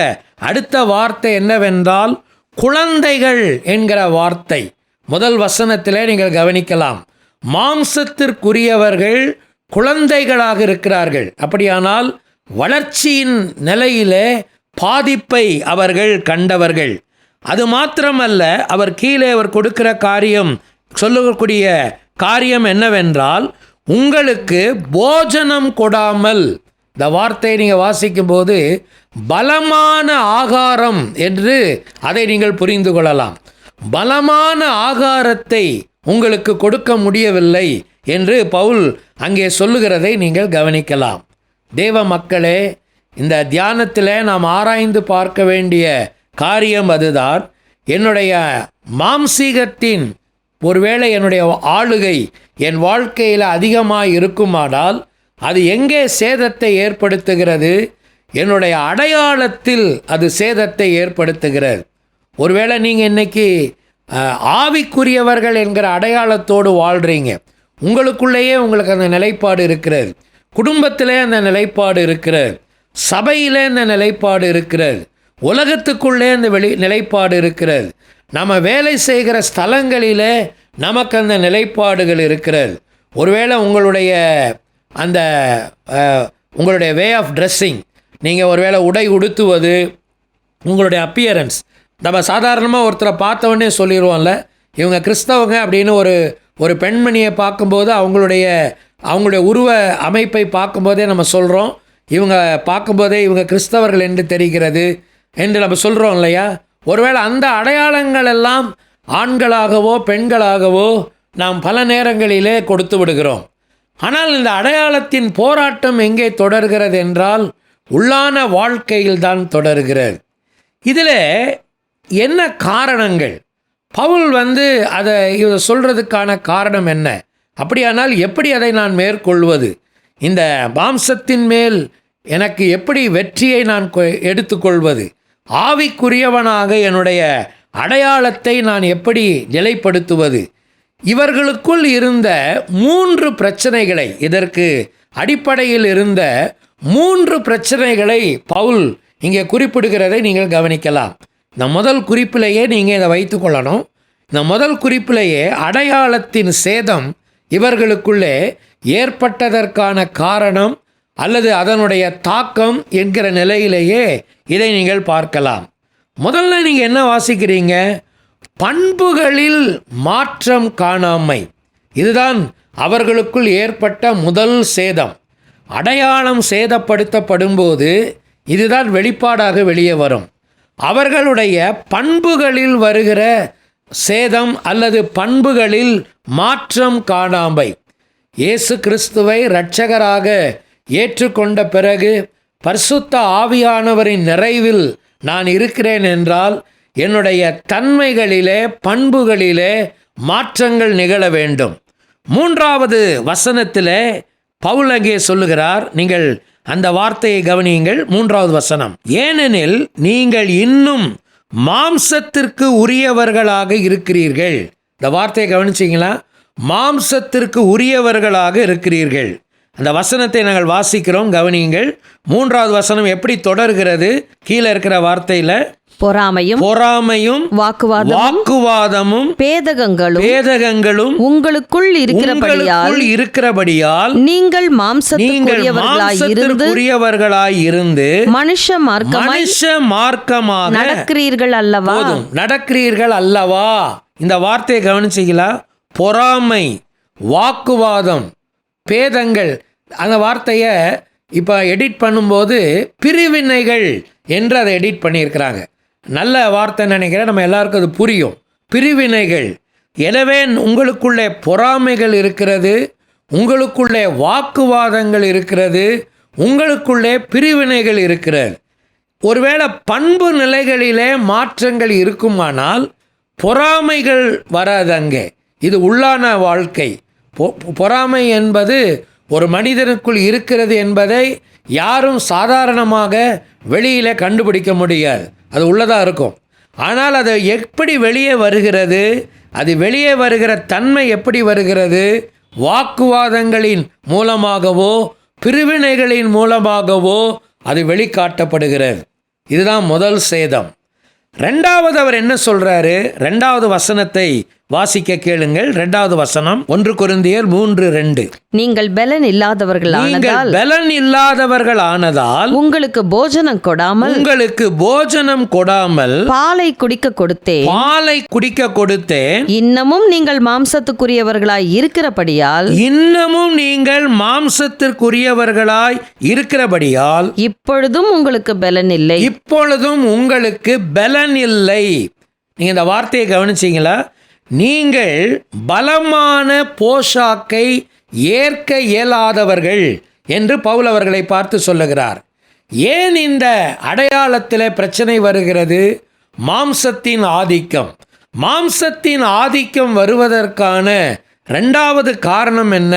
அடுத்த வார்த்தை என்னவென்றால் குழந்தைகள் என்கிற வார்த்தை. முதல் வசனத்திலே நீங்கள் கவனிக்கலாம். மாம்சத்திற்குரியவர்கள் குழந்தைகளாக இருக்கிறார்கள். அப்படியானால் வளர்ச்சியின் நிலையிலே பாதிப்பை அவர்கள் கண்டவர்கள். அது மாத்திரமல்ல, அவர் கீழே அவர் கொடுக்கிற காரியம், சொல்லக்கூடிய காரியம் என்னவென்றால் உங்களுக்கு போஜனம் கொடாமல். இந்த வார்த்தையை நீங்கள் வாசிக்கும்போது பலமான ஆகாரம் என்று அதை நீங்கள் புரிந்து கொள்ளலாம். பலமான ஆகாரத்தை உங்களுக்கு கொடுக்க முடியவில்லை என்று பவுல் அங்கே சொல்லுகிறதை நீங்கள் கவனிக்கலாம். தேவ மக்களே, இந்த தியானத்தில் நாம் ஆராய்ந்து பார்க்க வேண்டிய காரியம் அதுதான். என்னுடைய மாம்சீகத்தின் ஒருவேளை என்னுடைய ஆளுகை என் வாழ்க்கையில் அதிகமாக இருக்குமானால் அது எங்கே சேதத்தை ஏற்படுத்துகிறது? என்னுடைய அடையாளத்தில் அது சேதத்தை ஏற்படுத்துகிறது. ஒருவேளை நீங்கள் இன்றைக்கி ஆவிக்குரியவர்கள் என்கிற அடையாளத்தோடு வாழ்கிறீங்க. உங்களுக்குள்ளேயே உங்களுக்கு அந்த நிலைப்பாடு இருக்கிறது, குடும்பத்திலே அந்த நிலைப்பாடு இருக்கிறது, சபையிலே அந்த நிலைப்பாடு இருக்கிறது, உலகத்துக்குள்ளே அந்த நிலைப்பாடு இருக்கிறது, நம்ம வேலை செய்கிற ஸ்தலங்களிலே நமக்கு அந்த நிலைப்பாடுகள் இருக்கிறது. ஒருவேளை உங்களுடைய அந்த உங்களுடைய வே ஆஃப் ட்ரெஸ்ஸிங், நீங்கள் ஒருவேளை உடை உடுத்துவது, உங்களுடைய அப்பியரன்ஸ், நம்ம சாதாரணமாக ஒருத்தரை பார்த்தவொடனே சொல்லிடுவோம்ல, இவங்க கிறிஸ்தவங்க அப்படின்னு. ஒரு பெண்மணியை பார்க்கும்போது அவங்களுடைய உருவ அமைப்பை பார்க்கும்போதே நம்ம சொல்கிறோம், இவங்க பார்க்கும்போதே இவங்க கிறிஸ்தவர்கள் என்று தெரிகிறது என்று நம்ம சொல்கிறோம் இல்லையா? ஒருவேளை அந்த அடையாளங்கள் எல்லாம் ஆண்களாகவோ பெண்களாகவோ நாம் பல நேரங்களிலே கொடுத்து விடுகிறோம். ஆனால் இந்த அடையாளத்தின் போராட்டம் எங்கே தொடர்கிறது என்றால் உள்ளான வாழ்க்கையில் தான் தொடர்கிறது. இதில் என்ன காரணங்கள்? பவுல் அதை இதை சொல்கிறதுக்கான காரணம் என்ன? அப்படியானால் எப்படி அதை நான் மேற்கொள்வது? இந்த மாம்சத்தின் மேல் எனக்கு எப்படி வெற்றியை நான் எடுத்துக்கொள்வது? ஆவிக்குரியவனாக என்னுடைய அடையாளத்தை நான் எப்படி நிலைப்படுத்துவது? இவர்களுக்குள் இருந்த 3 பிரச்சனைகளை, இதற்கு அடிப்படையில் இருந்த 3 பிரச்சனைகளை பவுல் இங்கே குறிப்பிடுகிறதை நீங்கள் கவனிக்கலாம். இந்த முதல் குறிப்பிலேயே நீங்கள் இதை வைத்து கொள்ளணும். இந்த முதல் குறிப்பிலேயே அடையாளத்தின் சேதம் இவர்களுக்குள்ளே ஏற்பட்டதற்கான காரணம் அல்லது அதனுடைய தாக்கம் என்கிற நிலையிலேயே இதை நீங்கள் பார்க்கலாம். முதல்ல நீங்கள் என்ன வாசிக்கிறீங்க? பண்புகளில் மாற்றம் காணாமை. இதுதான் அவர்களுக்குள் ஏற்பட்ட முதல் சேதம். அடையாளம் சேதப்படுத்தப்படும்போது இதுதான் வெளிப்பாடாக வெளியே வரும். அவர்களுடைய பண்புகளில் வருகிற சேதம் அல்லது பண்புகளில் மாற்றம் காணாமை. இயேசு கிறிஸ்துவை இரட்சகராக ஏற்றுக்கொண்ட பிறகு பரிசுத்த ஆவியானவரின் நிறைவில் நான் இருக்கிறேன் என்றால் என்னுடைய தன்மைகளிலே, பண்புகளிலே மாற்றங்கள் நிகழ வேண்டும். 3வது வசனத்திலே பவுல் அங்கே சொல்லுகிறார். நீங்கள் அந்த வார்த்தையை கவனியுங்கள். 3வது வசனம், ஏனெனில் நீங்கள் இன்னும் மாம்சத்திற்கு உரியவர்களாக இருக்கிறீர்கள். இந்த வார்த்தையை கவனிச்சிங்களா? மாம்சத்திற்கு உரியவர்களாக இருக்கிறீர்கள். அந்த வசனத்தை நாங்கள் வாசிக்கிறோம், கவனியுங்கள். 3வது வசனம் எப்படி தொடர்கிறது? கீழே இருக்கிற வார்த்தையில் பொறாமையும் வாக்குவாதமும் பேதகங்களும் உங்களுக்குள் இருக்கிறபடியால் நீங்கள் மாம்சத்திற்குரியவர்களாய் இருந்து மனுஷ மார்க்கமாக நடக்கிறீர்கள் அல்லவா. இந்த வார்த்தையை கவனிச்சீங்களா? பொறாமை, வாக்குவாதம், பேதங்கள். அந்த வார்த்தையை இப்போ எடிட் பண்ணும்போது பிரிவினைகள் என்று அதை எடிட் பண்ணியிருக்கிறாங்க. நல்ல வார்த்தை நினைக்கிறேன், நம்ம எல்லாருக்கும் அது புரியும். பிரிவினைகள். எனவே உங்களுக்குள்ளே பொறாமைகள் இருக்கிறது, உங்களுக்குள்ளே வாக்குவாதங்கள் இருக்கிறது, உங்களுக்குள்ளே பிரிவினைகள் இருக்கிறது. ஒருவேளை பண்பு நிலைகளிலே மாற்றங்கள் இருக்குமானால் பொறாமைகள் வராது அங்கே. இது உள்ளான வாழ்க்கை. பொறாமை என்பது ஒரு மனிதனுக்குள் இருக்கிறது என்பதை யாரும் சாதாரணமாக வெளியில் கண்டுபிடிக்க முடியாது. அது உள்ளதாக இருக்கும். ஆனால் அது எப்படி வெளியே வருகிறது, அது வெளியே வருகிற தன்மை எப்படி வருகிறது? வாக்குவாதங்களின் மூலமாகவோ பிரிவினைகளின் மூலமாகவோ அது வெளிக்காட்டப்படுகிறது. இதுதான் முதல் சேதம். 2வது அவர் என்ன சொல்றாரு? 2வது வசனத்தை வாசிக்க கேளுங்கள். 2வது வசனம் 1 கொரிந்தியர் 3:2. நீங்கள் பலன் இல்லாதவர்கள் உங்களுக்கு போஜனம் கொடாமல் பாலை குடிக்க கொடுத்தேன். இன்னமும் நீங்கள் மாம்சத்துக்குரியவர்களாய் இருக்கிறபடியால் இப்பொழுதும் உங்களுக்கு பலன் இல்லை. நீங்க இந்த வார்த்தையை கவனிச்சீங்களா? நீங்கள் பலமான போஷாக்கை ஏற்க இயலாதவர்கள் என்று பவுல் அவர்களை பார்த்து சொல்லுகிறார். ஏன் இந்த அடையாளத்தில் பிரச்சனை வருகிறது? மாம்சத்தின் ஆதிக்கம் வருவதற்கான 2வது காரணம் என்ன?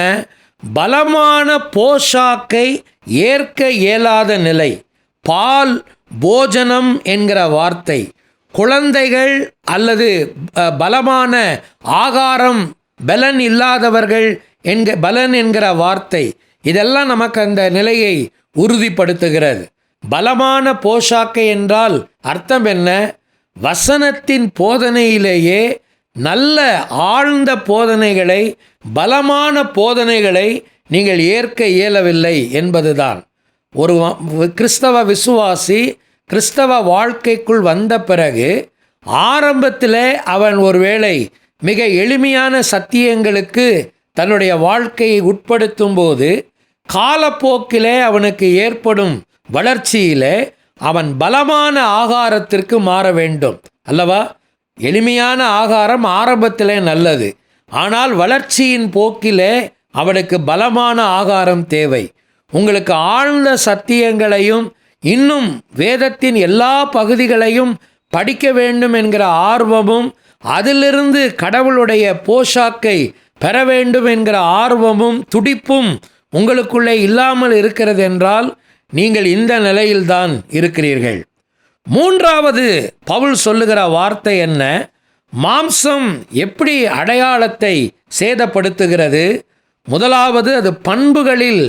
பலமான போஷாக்கை ஏற்க இயலாத நிலை. பால், போஜனம் என்கிற வார்த்தை, குழந்தைகள் அல்லது பலமான ஆகாரம், பலன் இல்லாதவர்கள் பலன் என்கிற வார்த்தை, இதெல்லாம் நமக்கு அந்த நிலையை உறுதிப்படுத்துகிறது. பலமான போஷாக்கை என்றால் அர்த்தம் என்ன? வசனத்தின் போதனையிலேயே நல்ல ஆழ்ந்த போதனைகளை, பலமான போதனைகளை நீங்கள் ஏற்க இயலவில்லை என்பதுதான். ஒரு கிறிஸ்தவ விசுவாசி கிறிஸ்தவ வாழ்க்கைக்குள் வந்த பிறகு ஆரம்பத்தில் அவன் ஒருவேளை மிக எளிமையான சத்தியங்களுக்கு தன்னுடைய வாழ்க்கையை உட்படுத்தும் போது காலப்போக்கிலே அவனுக்கு ஏற்படும் வளர்ச்சியிலே அவன் பலமான ஆகாரத்திற்கு மாற வேண்டும் அல்லவா? எளிமையான ஆகாரம் ஆரம்பத்திலே நல்லது, ஆனால் வளர்ச்சியின் போக்கிலே அவனுக்கு பலமான ஆகாரம் தேவை. உங்களுக்கு ஆழ்ந்த சத்தியங்களையும் இன்னும் வேதத்தின் எல்லா பகுதிகளையும் படிக்க வேண்டும் என்கிற ஆர்வமும், அதிலிருந்து கடவுளுடைய போஷாக்கை பெற வேண்டும் என்கிற ஆர்வமும் துடிப்பும் உங்களுக்குள்ளே இல்லாமல் இருக்கிறது என்றால் நீங்கள் இந்த நிலையில்தான் இருக்கிறீர்கள். 3வது பவுல் சொல்லுகிற வார்த்தை என்ன? மாம்சம் எப்படி அடையாளத்தை சேதப்படுத்துகிறது? முதலாவது, அது பண்புகளில்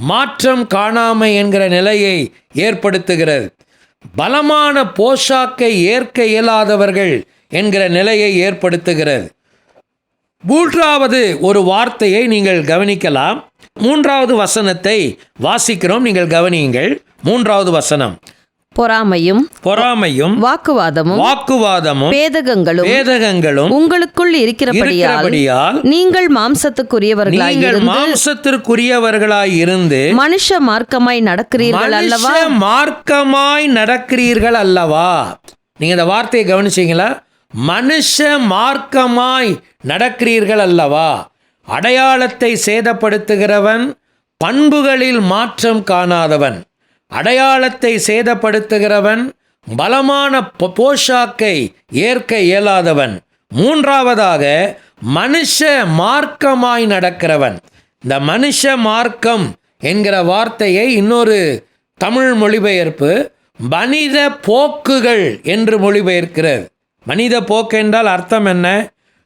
மாற்றம் காணாமை என்கிற நிலையை ஏற்படுத்துகிறது. பலமான போஷாக்கை ஏற்க இயலாதவர்கள் என்கிற நிலையை ஏற்படுத்துகிறது. 3வது ஒரு வார்த்தையை நீங்கள் கவனிக்கலாம். 3வது வசனத்தை வாசிக்கிறோம், நீங்கள் கவனியுங்கள். 3வது வசனம், பொறாமையும் வாக்குவாதமும் பேதகங்களும் உங்களுக்குள் இருக்கிறபடியால் நீங்கள் மாம்சத்துக்குரியவர்களாய் இருந்து மனுஷ மார்க்கமாய் நடக்கிறீர்கள் அல்லவா. நீங்க இந்த வார்த்தையை கவனிச்சீங்களா? மனுஷ மார்க்கமாய் நடக்கிறீர்கள் அல்லவா. அடையாளத்தை சேதப்படுத்துகிறவன் பண்புகளில் மாற்றம் காணாதவன். அடையாளத்தை சேதப்படுத்துகிறவன் பலமான போஷாக்கை ஏற்க இயலாதவன். 3வதாக மனுஷ மார்க்கமாய் நடக்கிறவன். இந்த மனுஷ மார்க்கம் என்கிற வார்த்தையை இன்னொரு தமிழ் மொழிபெயர்ப்பு மனித போக்குகள் என்று மொழிபெயர்க்கிறது. மனித போக்கு என்றால் அர்த்தம் என்ன?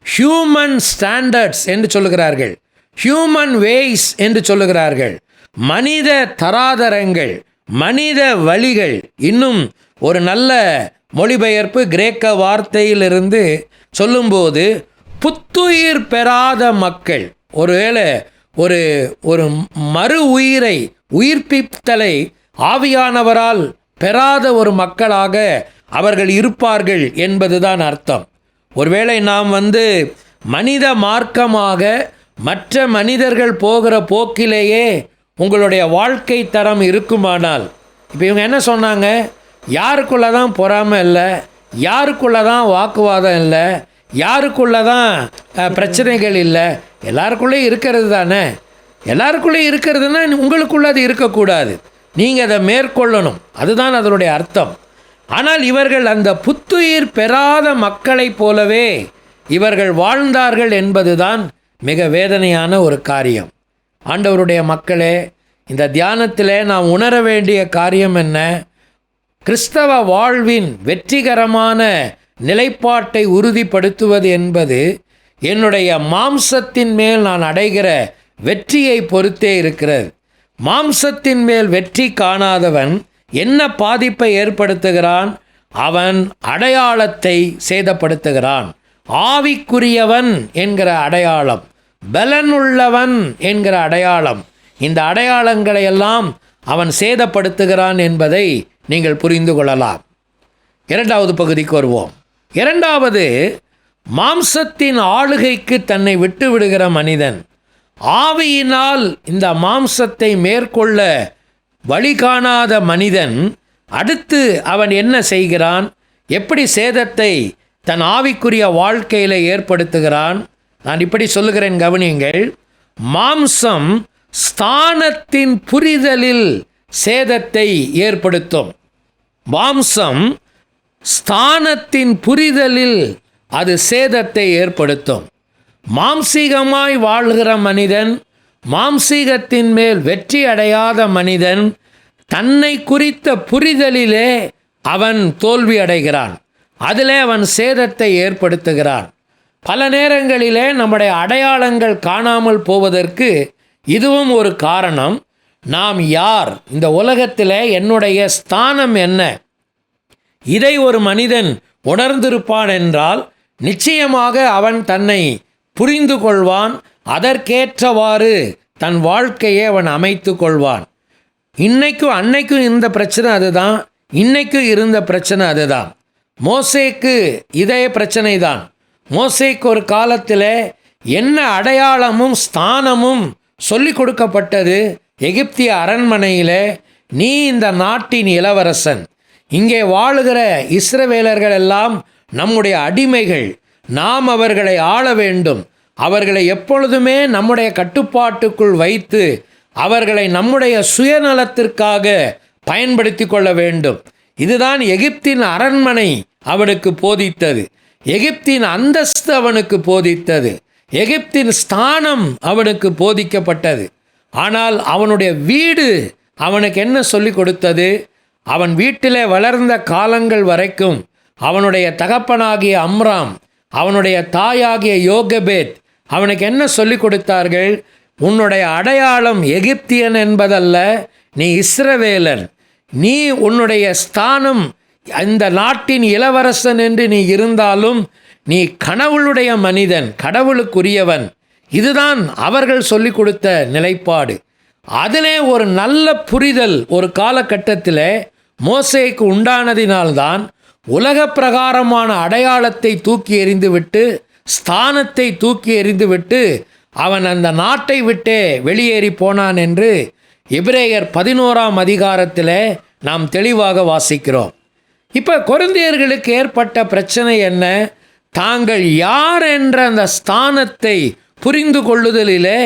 ஹியூமன் ஸ்டாண்டர்ட்ஸ் என்று சொல்லுகிறார்கள், ஹியூமன் வேஸ் என்று சொல்லுகிறார்கள், மனித தராதரங்கள், மனித வழிகள். இன்னும் ஒரு நல்ல மொழிபெயர்ப்பு கிரேக்க வார்த்தையிலிருந்து சொல்லும்போது புத்துயிர் பெறாத மக்கள். ஒருவேளை ஒரு ஒரு மறு உயிரை, உயிர்ப்பித்தலை ஆவியானவரால் பெறாத ஒரு மக்களாக அவர்கள் இருப்பார்கள் என்பதுதான் அர்த்தம். ஒருவேளை நாம் மனித மார்க்கமாக மற்ற மனிதர்கள் போகிற போக்கிலேயே உங்களுடைய வாழ்க்கை தரம் இருக்குமானால், இப்போ இவங்க என்ன சொன்னாங்க? யாருக்குள்ளே தான் பொறாமை இல்லை, யாருக்குள்ளே தான் வாக்குவாதம் இல்லை, யாருக்குள்ளே தான் பிரச்சனைகள் இல்லை, எல்லாருக்குள்ளேயும் இருக்கிறது தானே. எல்லாருக்குள்ளேயும் இருக்கிறதுனா உங்களுக்குள்ளே அது இருக்கக்கூடாது, நீங்கள் அதை மேற்கொள்ளணும், அதுதான் அதனுடைய அர்த்தம். ஆனால் இவர்கள் அந்த புத்துயிர் பெறாத மக்களைப் போலவே இவர்கள் வாழ்ந்தார்கள் என்பதுதான் மிக வேதனையான ஒரு காரியம். ஆண்டவருடைய மக்களே, இந்த தியானத்தில் நாம் உணர வேண்டிய காரியம் என்ன? கிறிஸ்தவ வாழ்வின் வெற்றிகரமான நிலைப்பாட்டை உறுதிப்படுத்துவது என்பது என்னுடைய மாம்சத்தின் மேல் நான் அடைகிற வெற்றியை பொறுத்தே இருக்கிறது. மாம்சத்தின் மேல் வெற்றி காணாதவன் என்ன பாதிப்பை ஏற்படுத்துகிறான்? அவன் அடையாளத்தை சேதப்படுத்துகிறான். ஆவிக்குரியவன் என்கிற அடையாளம், பலனுள்ளவன் என்கிற அடையாளம், இந்த அடையாளங்களை எல்லாம் அவன் சேதப்படுத்துகிறான் என்பதை நீங்கள் புரிந்து கொள்ளலாம். இரண்டாவது பகுதிக்கு வருவோம். இரண்டாவது, மாம்சத்தின் ஆளுகைக்கு தன்னை விட்டு விடுகிற மனிதன். ஆவியினால் இந்த மாம்சத்தை மேற்கொள்ள வழி காணாத மனிதன் அடுத்து அவன் என்ன செய்கிறான்? எப்படி சேதத்தை தன் ஆவிக்குரிய வாழ்க்கையில் ஏற்படுத்துகிறான்? நான் இப்படி சொல்லுகிறேன், கவனியுங்கள். மாம்சம் ஸ்தானத்தின் புரிதலில் சேதத்தை ஏற்படுத்தும். மாம்சம் ஸ்தானத்தின் புரிதலில் அது சேதத்தை ஏற்படுத்தும். மாம்சீகமாய் வாழ்கிற மனிதன், மாம்சீகத்தின் மேல் வெற்றி அடையாத மனிதன், தன்னை குறித்த புரிதலிலே அவன் தோல்வி அடைகிறான். அதிலே அவன் சேதத்தை ஏற்படுத்துகிறான். பல நேரங்களிலே நம்முடைய அடையாளங்கள் காணாமல் போவதற்கு இதுவும் ஒரு காரணம். நாம் யார்? இந்த உலகத்தில் என்னுடைய ஸ்தானம் என்ன? இதை ஒரு மனிதன் உணர்ந்திருப்பான் என்றால் நிச்சயமாக அவன் தன்னை புரிந்து கொள்வான். அதற்கேற்றவாறு தன் வாழ்க்கையை அவன் அமைத்து கொள்வான். இன்னைக்கும் அன்னைக்கும் இருந்த பிரச்சனை அதுதான், இன்னைக்கும் இருந்த பிரச்சனை அதுதான். மோசேக்கு இதே பிரச்சனை தான். மோசேக்கு ஒரு காலத்தில் என்ன அடையாளமும் ஸ்தானமும் சொல்லி கொடுக்கப்பட்டது? எகிப்திய அரண்மனையில் நீ இந்த நாட்டின் இளவரசன், இங்கே வாழுகிற இஸ்ரவேலர்கள் எல்லாம் நம்முடைய அடிமைகள், நாம் அவர்களை ஆள வேண்டும், அவர்களை எப்பொழுதுமே நம்முடைய கட்டுப்பாட்டுக்குள் வைத்து அவர்களை நம்முடைய சுயநலத்திற்காக பயன்படுத்தி கொள்ள வேண்டும். இதுதான் எகிப்தின் அரண்மனை அவனுக்கு போதித்தது. எகிப்தின் அந்தஸ்து அவனுக்கு போதித்தது. எகிப்தின் ஸ்தானம் அவனுக்கு போதிக்கப்பட்டது. ஆனால் அவனுடைய வீடு அவனுக்கு என்ன சொல்லி கொடுத்தது? அவன் வீட்டிலே வளர்ந்த காலங்கள் வரைக்கும் அவனுடைய தகப்பனாகிய அம்ராம், அவனுடைய தாயாகிய யோகபேத் அவனுக்கு என்ன சொல்லி கொடுத்தார்கள்? உன்னுடைய அடையாளம் எகிப்தியன் என்பதல்ல, நீ இஸ்ரவேலன். நீ உன்னுடைய ஸ்தானம் இந்த நாட்டின் இளவரசன் என்று நீ இருந்தாலும் நீ கடவுளுடைய மனிதன், கடவுளுக்குரியவன். இதுதான் அவர்கள் சொல்லி கொடுத்த நிலைப்பாடு. அதிலே ஒரு நல்ல புரிதல் ஒரு காலகட்டத்தில் மோசேக்கு உண்டானதினால்தான் உலக பிரகாரமான அடையாளத்தை தூக்கி எறிந்துவிட்டு, ஸ்தானத்தை தூக்கி எறிந்துவிட்டு அவன் அந்த நாட்டை விட்டே வெளியேறி போனான் என்று எபிரேயர் 11ஆம் அதிகாரத்தில் நாம் தெளிவாக வாசிக்கிறோம். இப்போ கொரிந்தியர்களுக்கு ஏற்பட்ட பிரச்சனை என்ன? தாங்கள் யார் என்ற அந்த ஸ்தானத்தை புரிந்து கொள்ளுதலிலே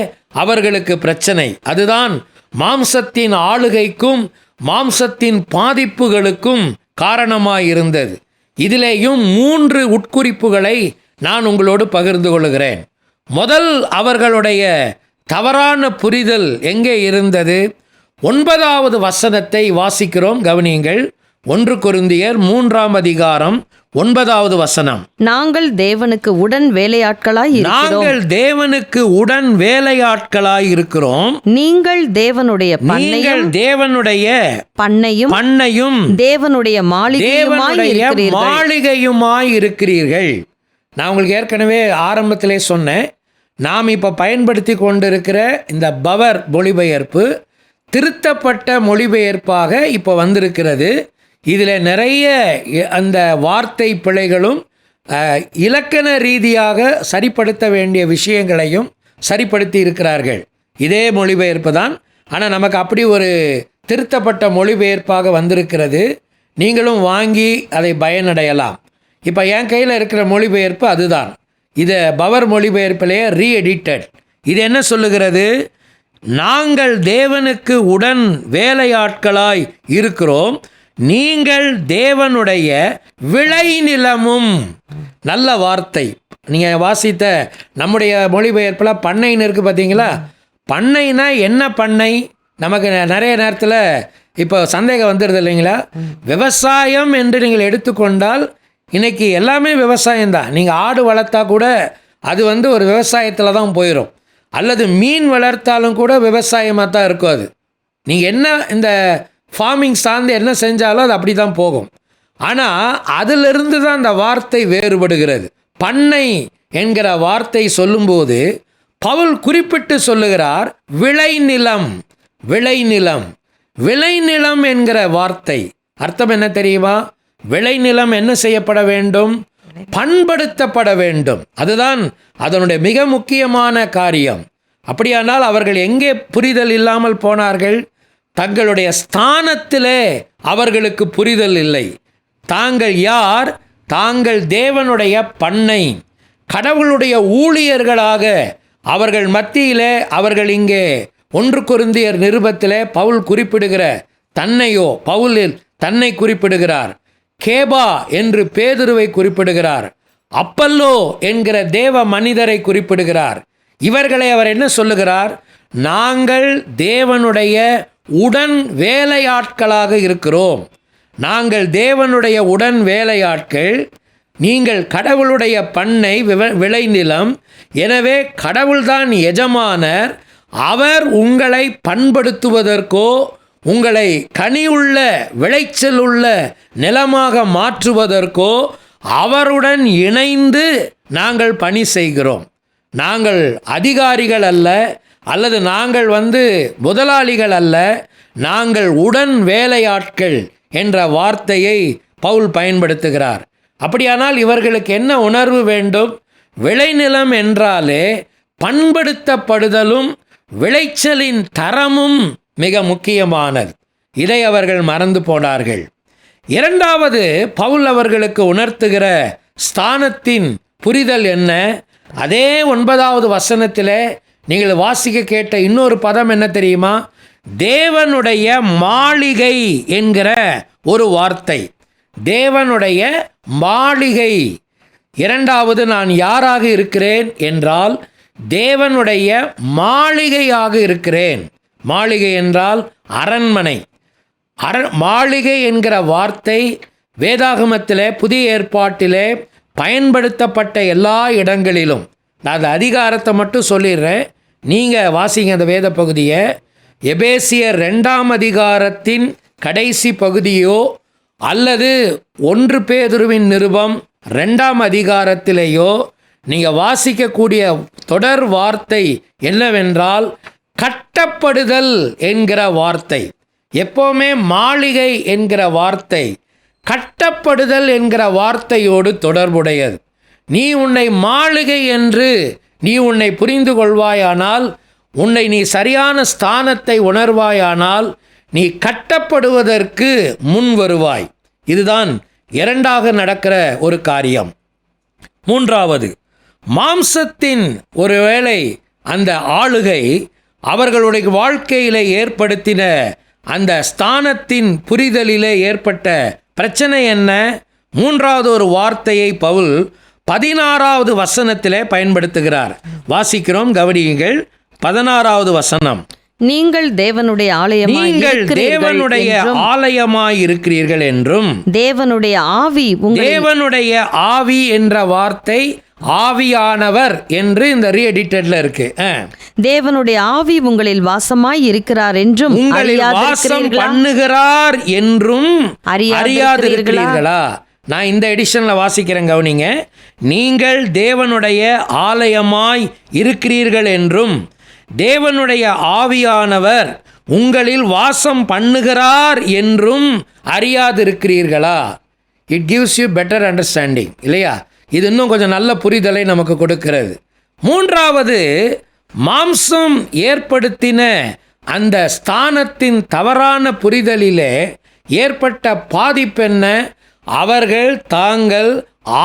அவர்களுக்கு பிரச்சனை. அதுதான் மாம்சத்தின் ஆளுகைக்கும் மாம்சத்தின் பாதிப்புகளுக்கும் காரணமாயிருந்தது. இதிலேயும் 3 உட்குறிப்புகளை நான் உங்களோடு பகிர்ந்து கொள்கிறேன். முதல், அவர்களுடைய தவறான புரிதல் எங்கே இருந்தது? 9வது வசனத்தை வாசிக்கிறோம், கவனியுங்கள். 1 கொரிந்தியர் 3ஆம் அதிகாரம் 9வது வசனம். நாங்கள் தேவனுக்கு உடன் வேலையாட்களாய் இருக்கிறோம். நாங்கள் தேவனுக்கு உடன் வேலையாட்களாய் இருக்கிறோம். நீங்கள் தேவனுடைய பண்ணையும் தேவனுடைய மாளிகையுமாய் இருக்கிறீர்கள். நான் உங்களுக்கு ஏற்கனவே ஆரம்பத்திலே சொன்னேன், நாம் இப்போ பயன்படுத்தி கொண்டிருக்கிற இந்த பவர் மொழிபெயர்ப்பு திருத்தப்பட்ட மொழிபெயர்ப்பாக இப்போ வந்திருக்கிறது. இதில் நிறைய அந்த வார்த்தை பிழைகளும் இலக்கண ரீதியாக சரிப்படுத்த வேண்டிய விஷயங்களையும் சரிப்படுத்தி இருக்கிறார்கள். இதே மொழிபெயர்ப்பு தான், ஆனால் நமக்கு அப்படி ஒரு திருத்தப்பட்ட மொழிபெயர்ப்பாக வந்திருக்கிறது. நீங்களும் வாங்கி அதை பயனடையலாம். இப்போ என் கையில் இருக்கிற மொழிபெயர்ப்பு அதுதான். இது பவர் மொழிபெயர்ப்பிலேயே ரீஎடிட்டட். இது என்ன சொல்லுகிறது? நாங்கள் தேவனுக்கு உடன் வேலையாட்களாய் இருக்கிறோம், நீங்கள் தேவனுடைய விளைநிலமும். நல்ல வார்த்தை. நீங்கள் வாசித்த நம்முடைய மொழிபெயர்ப்பில் பண்ணைன்னு இருக்குது பார்த்தீங்களா? பண்ணைனா என்ன பண்ணை? நமக்கு நிறைய நேரத்தில் இப்போ சந்தேகம் வந்துடுது இல்லைங்களா? விவசாயம் என்று நீங்கள் எடுத்துக்கொண்டால் இன்றைக்கி எல்லாமே விவசாயம்தான். நீங்கள் ஆடு வளர்த்தா கூட அது ஒரு விவசாயத்தில் தான் போயிடும். அல்லது மீன் வளர்த்தாலும் கூட விவசாயமாக தான் இருக்கும். அது நீங்கள் என்ன இந்த ஃபார்மிங் சார்ந்து என்ன செஞ்சாலும் அது அப்படி தான் போகும். ஆனால் அதிலிருந்து தான் அந்த வார்த்தை வேறுபடுகிறது. பண்ணை என்கிற வார்த்தை சொல்லும்போது பவுல் குறிப்பிட்டு சொல்லுகிறார் விளைநிலம். விளைநிலம் விளைநிலம் என்கிற வார்த்தை அர்த்தம் என்ன தெரியுமா? விளைநிலம் என்ன செய்யப்பட வேண்டும்? பண்படுத்தப்பட வேண்டும். அதுதான் அதனுடைய மிக முக்கியமான காரியம். அப்படியானால் அவர்கள் எங்கே புரிதல் இல்லாமல் போனார்கள்? தங்களுடைய ஸ்தானத்திலே அவர்களுக்கு புரிதல் இல்லை. தாங்கள் யார்? தாங்கள் தேவனுடைய பண்ணை, கடவுளுடைய ஊழியர்களாக அவர்கள் மத்தியிலே அவர்கள் இங்கே 1 கொரிந்தியர் நிருபத்திலே பவுல் குறிப்பிடுகிற தன்னையோ, பவுலில் தன்னை குறிப்பிடுகிறார். கேபா என்று பேதுருவை குறிப்பிடுகிறார். அப்பல்லோ என்கிற தேவ மனிதரை குறிப்பிடுகிறார். இவர்களை அவர் என்ன சொல்லுகிறார்? நாங்கள் தேவனுடைய உடன் வேலையாட்களாக இருக்கிறோம். நாங்கள் தேவனுடைய உடன் வேலையாட்கள், நீங்கள் கடவுளுடைய பண்ணை, விளைநிலம். எனவே கடவுள்தான் எஜமானர். அவர் உங்களை பண்படுத்துவதற்கோ உங்களை கனியுள்ள விளைச்சல் உள்ள நிலமாக மாற்றுவதற்கோ அவருடன் இணைந்து நாங்கள் பணி செய்கிறோம். நாங்கள் அதிகாரிகள் அல்ல, அல்லது நாங்கள் முதலாளிகள் அல்ல, நாங்கள் உடன் வேலையாட்கள் என்ற வார்த்தையை பவுல் பயன்படுத்துகிறார். அப்படியானால் இவர்களுக்கு என்ன உணர்வு வேண்டும்? விளைநிலம் என்றாலே பண்படுத்தப்படுதலும் விளைச்சலின் தரமும் மிக முக்கியமானது. இதை அவர்கள் மறந்து போனார்கள். இரண்டாவது, பவுல் அவர்களுக்கு உணர்த்துகிற ஸ்தானத்தின் புரிதல் என்ன? அதே 9வது வசனத்தில் நீங்கள் வாசிக்க கேட்ட இன்னொரு பதம் என்ன தெரியுமா? தேவனுடைய மாளிகை என்கிற ஒரு வார்த்தை. தேவனுடைய மாளிகை. இரண்டாவது, நான் யாராக இருக்கிறேன் என்றால் தேவனுடைய மாளிகையாக இருக்கிறேன். மாளிகை என்றால் அரண்மனை. மாளிகை என்கிற வார்த்தை வேதாகமத்திலே, புதிய ஏற்பாட்டிலே பயன்படுத்தப்பட்ட எல்லா இடங்களிலும். நான் அந்த அதிகாரத்தை மட்டும் சொல்லிடுறேன், நீங்கள் வாசிங்க அந்த வேத பகுதியை. எபேசியர் 2ஆம் அதிகாரத்தின் கடைசி பகுதியோ அல்லது 1 பேதுருவின் நிருபம் 2ஆம் அதிகாரத்திலேயோ நீங்கள் வாசிக்கக்கூடிய தொடர் வார்த்தை என்னவென்றால் கட்டப்படுதல் என்கிற வார்த்தை. எப்போவுமே மாளிகை என்கிற வார்த்தை கட்டப்படுதல் என்கிற வார்த்தையோடு தொடர்புடையது. நீ உன்னை மாளிகை என்று நீ உன்னை புரிந்து கொள்வாயானால், உன்னை நீ சரியான ஸ்தானத்தை உணர்வாயானால், நீ கட்டப்படுவதற்கு முன் வருவாய். இதுதான் இரண்டாக நடக்கிற ஒரு காரியம். மூன்றாவது, மாம்சத்தின் ஒருவேளை அந்த ஆளுகை அவர்களுடைய வாழ்க்கையிலே ஏற்படுத்தின அந்த ஸ்தானத்தின் புரிதலிலே ஏற்பட்ட பிரச்சனை என்ன? மூன்றாவது ஒரு வார்த்தையை பவுல் 16வது வசனத்திலே பயன்படுத்துகிறார். வாசிக்கிறோம், கவனியுங்கள். 16வது வசனம். நீங்கள் தேவனுடைய ஆலயமாய் நீங்கள் இருக்கிறீர்கள் தேவனுடைய என்றும் ஆலயமாய் இருக்கிறீர்கள் என்றும். தேவனுடைய ஆவி தேவனுடைய ஆவி என்ற வார்த்தை ஆவியானவர் என்று இந்த ரீஎடிட்டட்ல இருக்கு. தேவனுடைய ஆவி உங்களில் வாசமாய் இருக்கிறார் என்றும் உங்களில் வாசம் பண்ணுகிறார் என்றும் அறியாதிருக்கிறீர்களா? நான் இந்த எடிஷன்ல வாசிக்கிறேன், கவனிங்க. நீங்கள் தேவனுடைய ஆலயமாய் இருக்கிறீர்கள் என்றும் தேவனுடைய ஆவியானவர் உங்களில் வாசம் பண்ணுகிறார் என்றும் அறியாதிருக்கிறீர்களா? It gives you better understanding, இல்லையா? இது இன்னும் கொஞ்சம் நல்ல புரிதலை நமக்கு கொடுக்கிறது. மூன்றாவது, மாம்சம் ஏற்படுத்தின அந்த ஸ்தானத்தின் தவறான புரிதலிலே ஏற்பட்ட பாதிப்பென்ன? அவர்கள் தாங்கள்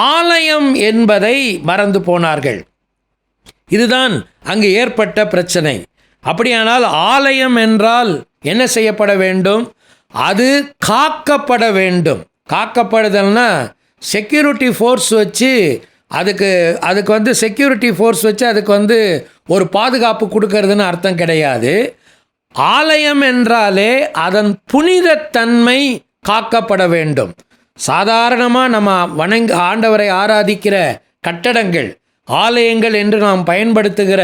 ஆலயம் என்பதை மறந்து போனார்கள். இதுதான் அங்கு ஏற்பட்ட பிரச்சனை. அப்படியானால் ஆலயம் என்றால் என்ன செய்யப்பட வேண்டும்? அது காக்கப்பட வேண்டும். காக்கப்படுதல்னா செக்யூரிட்டி ஃபோர்ஸ் வச்சு அதுக்கு வந்து செக்யூரிட்டி ஃபோர்ஸ் வச்சு அதுக்கு ஒரு பாதுகாப்பு கொடுக்கறதுன்னு அர்த்தம் கிடையாது. ஆலயம் என்றாலே அதன் புனிதத்தன்மை காக்கப்பட வேண்டும். சாதாரணமாக நம்ம ஆண்டவரை ஆராதிக்கிற கட்டடங்கள், ஆலயங்கள் என்று நாம் பயன்படுத்துகிற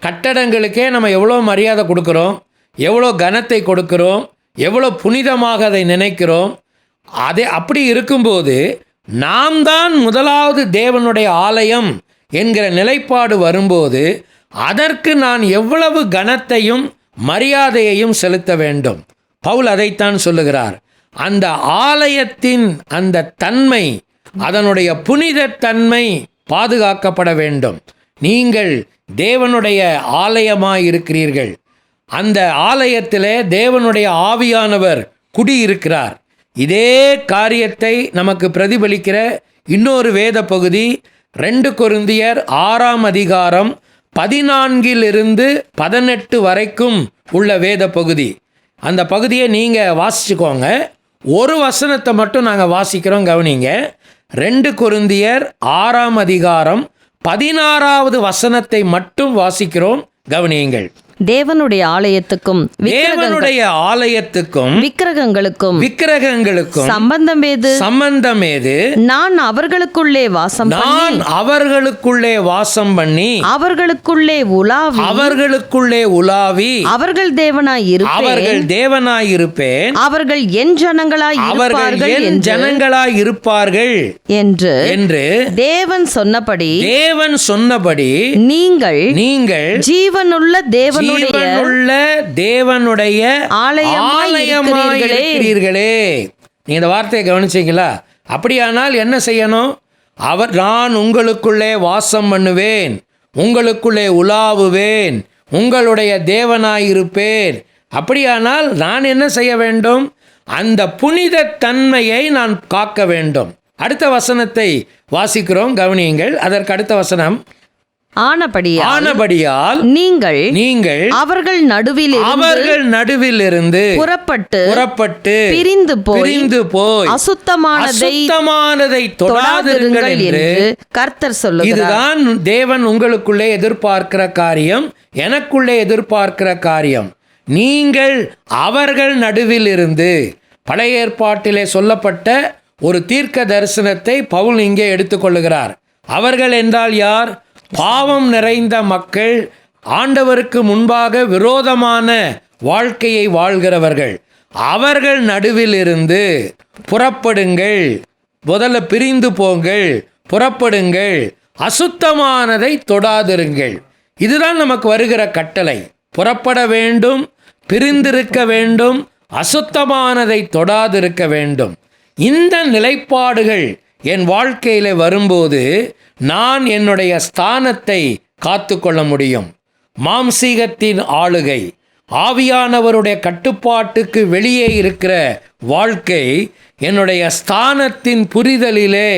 கட்டடங்களுக்கே நம்ம எவ்வளோ மரியாதை கொடுக்குறோம், எவ்வளோ கனத்தை கொடுக்குறோம், எவ்வளோ புனிதமாக அதை நினைக்கிறோம். அப்படி இருக்கும்போது நாம் தான் முதலாவது தேவனுடைய ஆலயம் என்கிற நிலைப்பாடு வரும்போது அதற்கு நான் எவ்வளவு கனத்தையும் மரியாதையையும் செலுத்த வேண்டும். பவுல் அதைத்தான் சொல்லுகிறார். அந்த ஆலயத்தின் அந்த தன்மை, அதனுடைய புனிதத்தன்மை பாதுகாக்கப்பட வேண்டும். நீங்கள் தேவனுடைய ஆலயமாய் இருக்கிறீர்கள். அந்த ஆலயத்திலே தேவனுடைய ஆவியானவர் குடியிருக்கிறார். இதே காரியத்தை நமக்கு பிரதிபலிக்கிற இன்னொரு வேத பகுதி 2 கொரிந்தியர் 6ஆம் அதிகாரம் 14-18 வரைக்கும் உள்ள வேத பகுதி. அந்த பகுதியை நீங்கள் வாசிச்சுக்கோங்க. ஒரு வசனத்தை மட்டும் நாங்கள் வாசிக்கிறோம், கவனிங்க. 2 கொரிந்தியர் 6ஆம் அதிகாரம் 16வது வசனத்தை மட்டும் வாசிக்கிறோம், கவனியுங்கள். தேவனுடைய ஆலயத்துக்கும் விக்கிரகங்களுக்கும் சம்பந்தம் ஏது? நான் அவர்களுக்குள்ளே வாசம் பண்ணி அவர்களுக்குள்ளே உலாவி அவர்கள் தேவனாய் இருப்பேன். அவர்கள் என் ஜனங்களாய் இருப்பார்கள் என்று தேவன் சொன்னபடி நீங்கள் ஜீவனுள்ள தேவனுடைய ஆலயமாய் இருக்கிறீர்களே. நீங்க இந்த வார்த்தையை கவனிச்சீங்களா? அப்படியானால் என்ன செய்யணும்? நான் உங்களுக்குள்ளே வாசம் பண்ணுவேன், உங்களுக்குள்ளே உலாவுவேன், உங்களுடைய தேவனாயிருப்பேன். அப்படியானால் நான் என்ன செய்ய வேண்டும்? அந்த புனித தன்மையை நான் காக்க வேண்டும். அடுத்த வசனத்தை வாசிக்கிறோம், கவனியுங்கள். அதற்கு அடுத்த வசனம், ஆனபடியால் நீங்கள் அவர்கள் நடுவில் இருந்து புறப்பட்டு பிரிந்து போய் அசுத்தமானதை தொடாதிருங்கள் என்று கர்த்தர் சொல்லுகிறார். இதுதான் தேவன் உங்களுக்குள்ளே எதிர்பார்க்கிற காரியம், எனக்குள்ளே எதிர்பார்க்கிற காரியம். நீங்கள் அவர்கள் நடுவில் இருந்து, பழைய ஏற்பாட்டிலே சொல்லப்பட்ட ஒரு தீர்க்க தரிசனத்தை பவுல் இங்கே எடுத்துக்கொள்ளுகிறார். அவர்கள் என்றால் யார்? பாவம் நிறைந்த மக்கள், ஆண்டவருக்கு முன்பாக விரோதமான வாழ்க்கையை வாழ்கிறவர்கள். அவர்கள் நடுவில் இருந்து புறப்படுங்கள், முதல்ல பிரிந்து போங்கள், புறப்படுங்கள், அசுத்தமானதை தொடாதிருங்கள். இதுதான் நமக்கு வருகிற கட்டளை. புறப்பட வேண்டும், பிரிந்திருக்க வேண்டும், அசுத்தமானதை தொடாதிருக்க வேண்டும். இந்த நிலைப்பாடுகள் என் வாழ்க்கையில் வரும்போது நான் என்னுடைய ஸ்தானத்தை காத்து கொள்ள முடியும். மாம்சீகத்தின் ஆளுகை, ஆவியானவருடைய கட்டுப்பாட்டுக்கு வெளியே இருக்கிற வாழ்க்கை என்னுடைய ஸ்தானத்தின் புரிதலிலே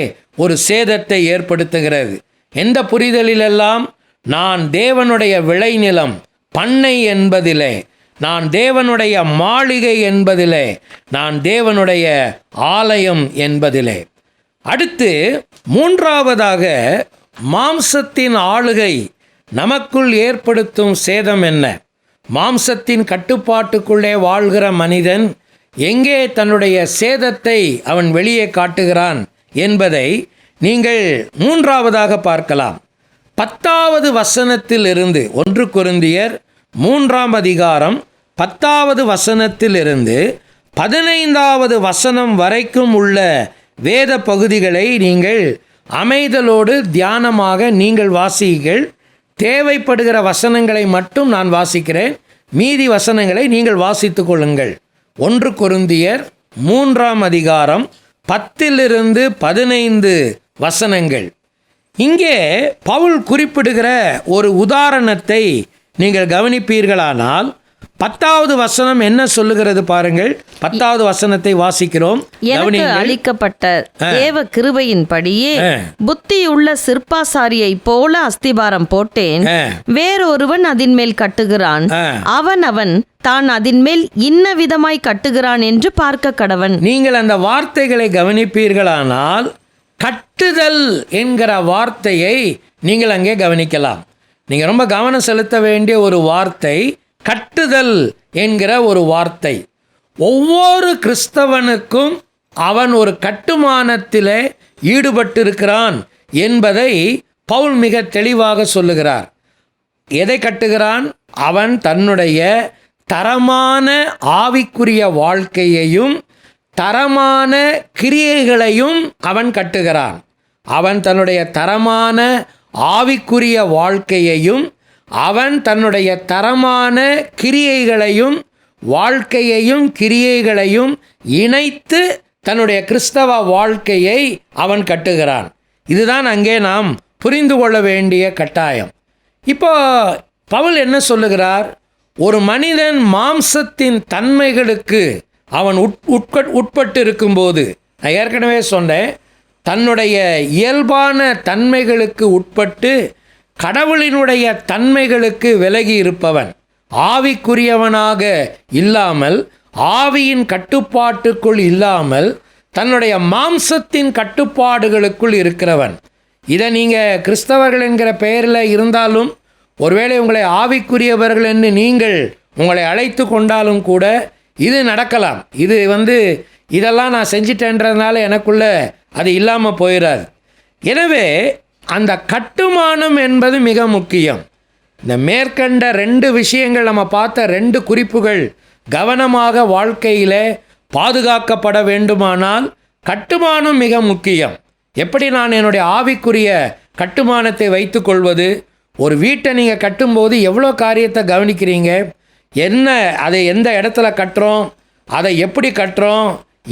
ஒரு சேதத்தை ஏற்படுத்துகிறது. எந்த புரிதலிலெல்லாம்? நான் தேவனுடைய விளைநிலம், பண்ணை என்பதிலே, நான் தேவனுடைய மாளிகை என்பதிலே, நான் தேவனுடைய ஆலயம் என்பதிலே. அடுத்து மூன்றாவதாக, மாம்சத்தின் ஆளுகை நமக்குள் ஏற்படுத்தும் சேதம் என்ன? மாம்சத்தின் கட்டுப்பாட்டுக்குள்ளே வாழ்கிற மனிதன் எங்கே தன்னுடைய சேதத்தை அவன் வெளியே காட்டுகிறான் என்பதை நீங்கள் மூன்றாவதாக பார்க்கலாம். 10வது வசனத்திலிருந்து 1 கொரிந்தியர் 3ஆம் அதிகாரம் 10வது வசனத்திலிருந்து 15வது வசனம் வரைக்கும் உள்ள வேத பகுதிகளை நீங்கள் அமைதலோடு தியானமாக நீங்கள் வாசியுங்கள். தேவைப்படுகிற வசனங்களை மட்டும் நான் வாசிக்கிறேன், மீதி வசனங்களை நீங்கள் வாசித்து கொள்ளுங்கள். 1 கொரிந்தியர் 3ஆம் அதிகாரம் 10லிருந்து 15 வசனங்கள். இங்கே பவுல் குறிப்பிடுகிற ஒரு உதாரணத்தை நீங்கள் கவனிப்பீர்களானால் 10வது வசனம் என்ன சொல்லுகிறது பாருங்கள். 10வது வசனத்தை வாசிக்கிறோம். எனக்கு அளிக்கப்பட்ட தேவ கிருபையின்படியே புத்தியுள்ள சிற்பாசாரியை போல அஸ்திபாரம் போட்டேன், வேறொருவன் அதின் மேல் கட்டுகிறான், அவன் தான் அதின் மேல் இன்ன விதமாய் கட்டுகிறான் என்று பார்க்க கடவன். நீங்கள் அந்த வார்த்தைகளை கவனிப்பீர்களானால் கட்டுதல் என்கிற வார்த்தையை நீங்கள் அங்கே கவனிக்கலாம். நீங்கள் ரொம்ப கவனம் செலுத்த வேண்டிய ஒரு வார்த்தை கட்டுதல் என்கிற ஒரு வார்த்தை. ஒவ்வொரு கிறிஸ்தவனுக்கும் அவன் ஒரு கட்டுமானத்திலே ஈடுபட்டிருக்கிறான் என்பதை பவுல் மிக தெளிவாக சொல்லுகிறார். எதை கட்டுகிறான்? அவன் தன்னுடைய தரமான ஆவிக்குரிய வாழ்க்கையையும் தரமான கிரியைகளையும் அவன் கட்டுகிறான். அவன் தன்னுடைய தரமான ஆவிக்குரிய வாழ்க்கையையும் அவன் தன்னுடைய தரமான கிரியைகளையும் வாழ்க்கையையும் கிரியைகளையும் இணைத்து தன்னுடைய கிறிஸ்தவ வாழ்க்கையை அவன் கட்டுகிறான். இதுதான் அங்கே நாம் புரிந்து கொள்ள வேண்டிய கட்டாயம். இப்போ பவுல் என்ன சொல்லுகிறார்? ஒரு மனிதன் மாம்சத்தின் தன்மைகளுக்கு அவன் உட்பட்டு இருக்கும்போது, நான் ஏற்கனவே சொன்னேன், தன்னுடைய இயல்பான தன்மைகளுக்கு உட்பட்டு கடவுளினுடைய தன்மைகளுக்கு விலகி இருப்பவன், ஆவிக்குரியவனாக இல்லாமல் ஆவியின் கட்டுப்பாட்டுக்குள் இல்லாமல் தன்னுடைய மாம்சத்தின் கட்டுப்பாடுகளுக்குள் இருக்கிறவன். இதை நீங்கள் கிறிஸ்தவர்கள் என்கிற பெயரில் இருந்தாலும், ஒருவேளை உங்களை ஆவிக்குரியவர்கள் என்று நீங்கள் உங்களை அழைத்து கொண்டாலும் கூட இது நடக்கலாம். இது இதெல்லாம் நான் செஞ்சிட்டேன்றதுனால எனக்குள்ள அது இல்லாமல் போயிடாது. எனவே அந்த கட்டுமானம் என்பது மிக முக்கியம். இந்த மேற்கண்ட 2 விஷயங்கள், நம்ம பார்த்த 2 குறிப்புகள் கவனமாக வாழ்க்கையில் பாதுகாக்கப்பட வேண்டுமானால் கட்டுமானம் மிக முக்கியம். எப்படி நான் என்னுடைய ஆவிக்குரிய கட்டுமானத்தை வைத்து கொள்வது? ஒரு வீட்டை நீங்கள் கட்டும்போது எவ்வளோ காரியத்தை கவனிக்கிறீங்க? அதை எந்த இடத்துல கட்டுறோம், அதை எப்படி கட்டுறோம்,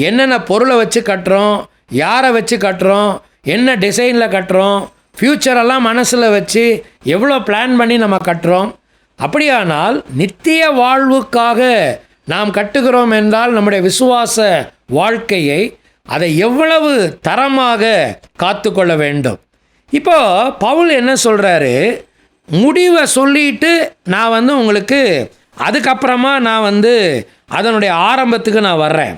என்னென்ன பொருளை வச்சு கட்டுறோம், யாரை வச்சு கட்டுறோம், என்ன டிசைனில் கட்டுறோம், ஃப்யூச்சரெல்லாம் மனசில் வச்சு எவ்வளோ பிளான் பண்ணி நம்ம கட்டுறோம். அப்படியானால் நித்திய வாழ்வுக்காக நாம் கட்டுகிறோம் என்றால் நம்முடைய விசுவாச வாழ்க்கையை அதை எவ்வளவு தரமாக காத்து கொள்ள வேண்டும். இப்போ பவுல் என்ன சொல்கிறாரு? முடிவை சொல்லிட்டு நான் உங்களுக்கு அதுக்கப்புறமா நான் அதனுடைய ஆரம்பத்துக்கு நான் வர்றேன்.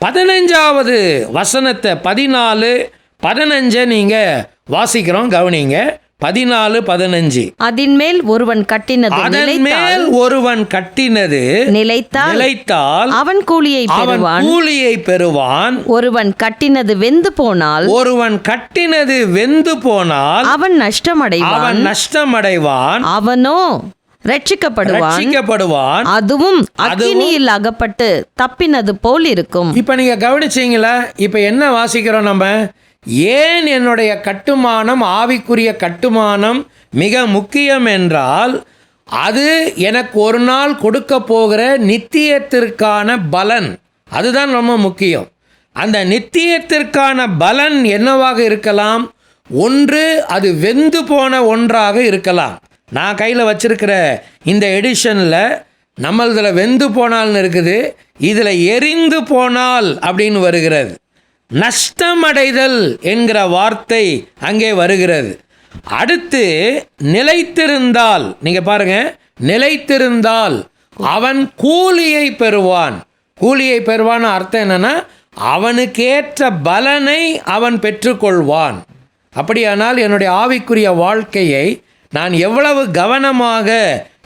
15வது வசனத்தை 14-15 நீங்கள் வாசிக்கிறோம், கவனிங்க. 14-15. அதின் மேல் ஒருவன் கட்டினது நிலைத்தால் அவன் கூலியை பெறுவான். ஒருவன் கட்டினது வெந்து போனால் அவன் நஷ்டமடைவான். அவனோ ரட்சிக்கப்படுவான். அதுவும் அக்கினியில் அகப்பட்டு தப்பினது போல் இருக்கும். இப்ப நீங்க கவனிச்சீங்களா? இப்ப என்ன வாசிக்கிறோம் நம்ம? ஏன் என்னுடைய கட்டுமானம், ஆவிக்குரிய கட்டுமானம் மிக முக்கியம் என்றால், அது எனக்கு ஒரு நாள் கொடுக்க போகிற நித்தியத்திற்கான பலன், அதுதான் ரொம்ப முக்கியம். அந்த நித்தியத்திற்கான பலன் என்னவாக இருக்கலாம்? ஒன்று, அது வெந்து போன ஒன்றாக இருக்கலாம். நான் கையில் வச்சிருக்கிற இந்த எடிஷனில் நம்மளதில் வெந்து போனால்னு இருக்குது, இதில் எரிந்து போனால் அப்படின்னு வருகிறது. நஷ்டமடைதல் என்கிற வார்த்தை அங்கே வருகிறது. அடுத்து நிலைத்திருந்தால், நீங்கள் பாருங்கள், நிலைத்திருந்தால் அவன் கூலியை பெறுவான். கூலியை பெறுவான் அர்த்தம் என்னன்னா, அவனுக்கேற்ற பலனை அவன் பெற்றுக்கொள்வான். அப்படியானால் என்னுடைய ஆவிக்குரிய வாழ்க்கையை நான் எவ்வளவு கவனமாக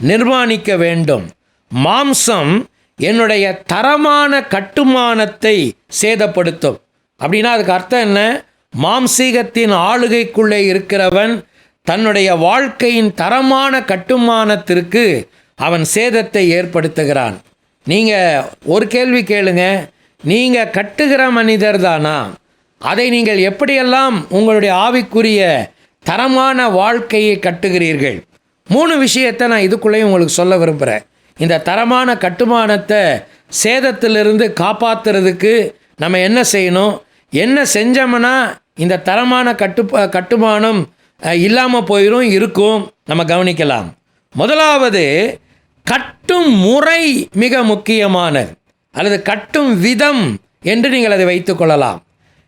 நிர்மாணிக்க வேண்டும். மாம்சம் என்னுடைய தரமான கட்டுமானத்தை சேதப்படுத்தும். அப்படின்னா அதுக்கு அர்த்தம் என்ன? மாம்சீகத்தின் ஆளுகைக்குள்ளே இருக்கிறவன் தன்னுடைய வாழ்க்கையின் தரமான கட்டுமானத்திற்கு அவன் சேதத்தை ஏற்படுத்துகிறான். நீங்கள் ஒரு கேள்வி கேளுங்க, நீங்கள் கட்டுகிற மனிதர் தானா? அதை நீங்கள் எப்படியெல்லாம் உங்களுடைய ஆவிக்குரிய தரமான வாழ்க்கையை கட்டுகிறீர்கள்? 3 விஷயத்தை நான் இதுக்குள்ளேயும் உங்களுக்கு சொல்ல விரும்புகிறேன். இந்த தரமான கட்டுமானத்தை சேதத்திலிருந்து காப்பாற்றுறதுக்கு நம்ம என்ன செய்யணும், என்ன செஞ்சோம்னா இந்த தரமான கட்டுமானம் இல்லாமல் போயிடும், இருக்கும், நம்ம கவனிக்கலாம். முதலாவது, கட்டும் முறை மிக முக்கியமானது, அல்லது கட்டும் விதம் என்று நீங்கள் அதை வைத்துக்கொள்ளலாம்.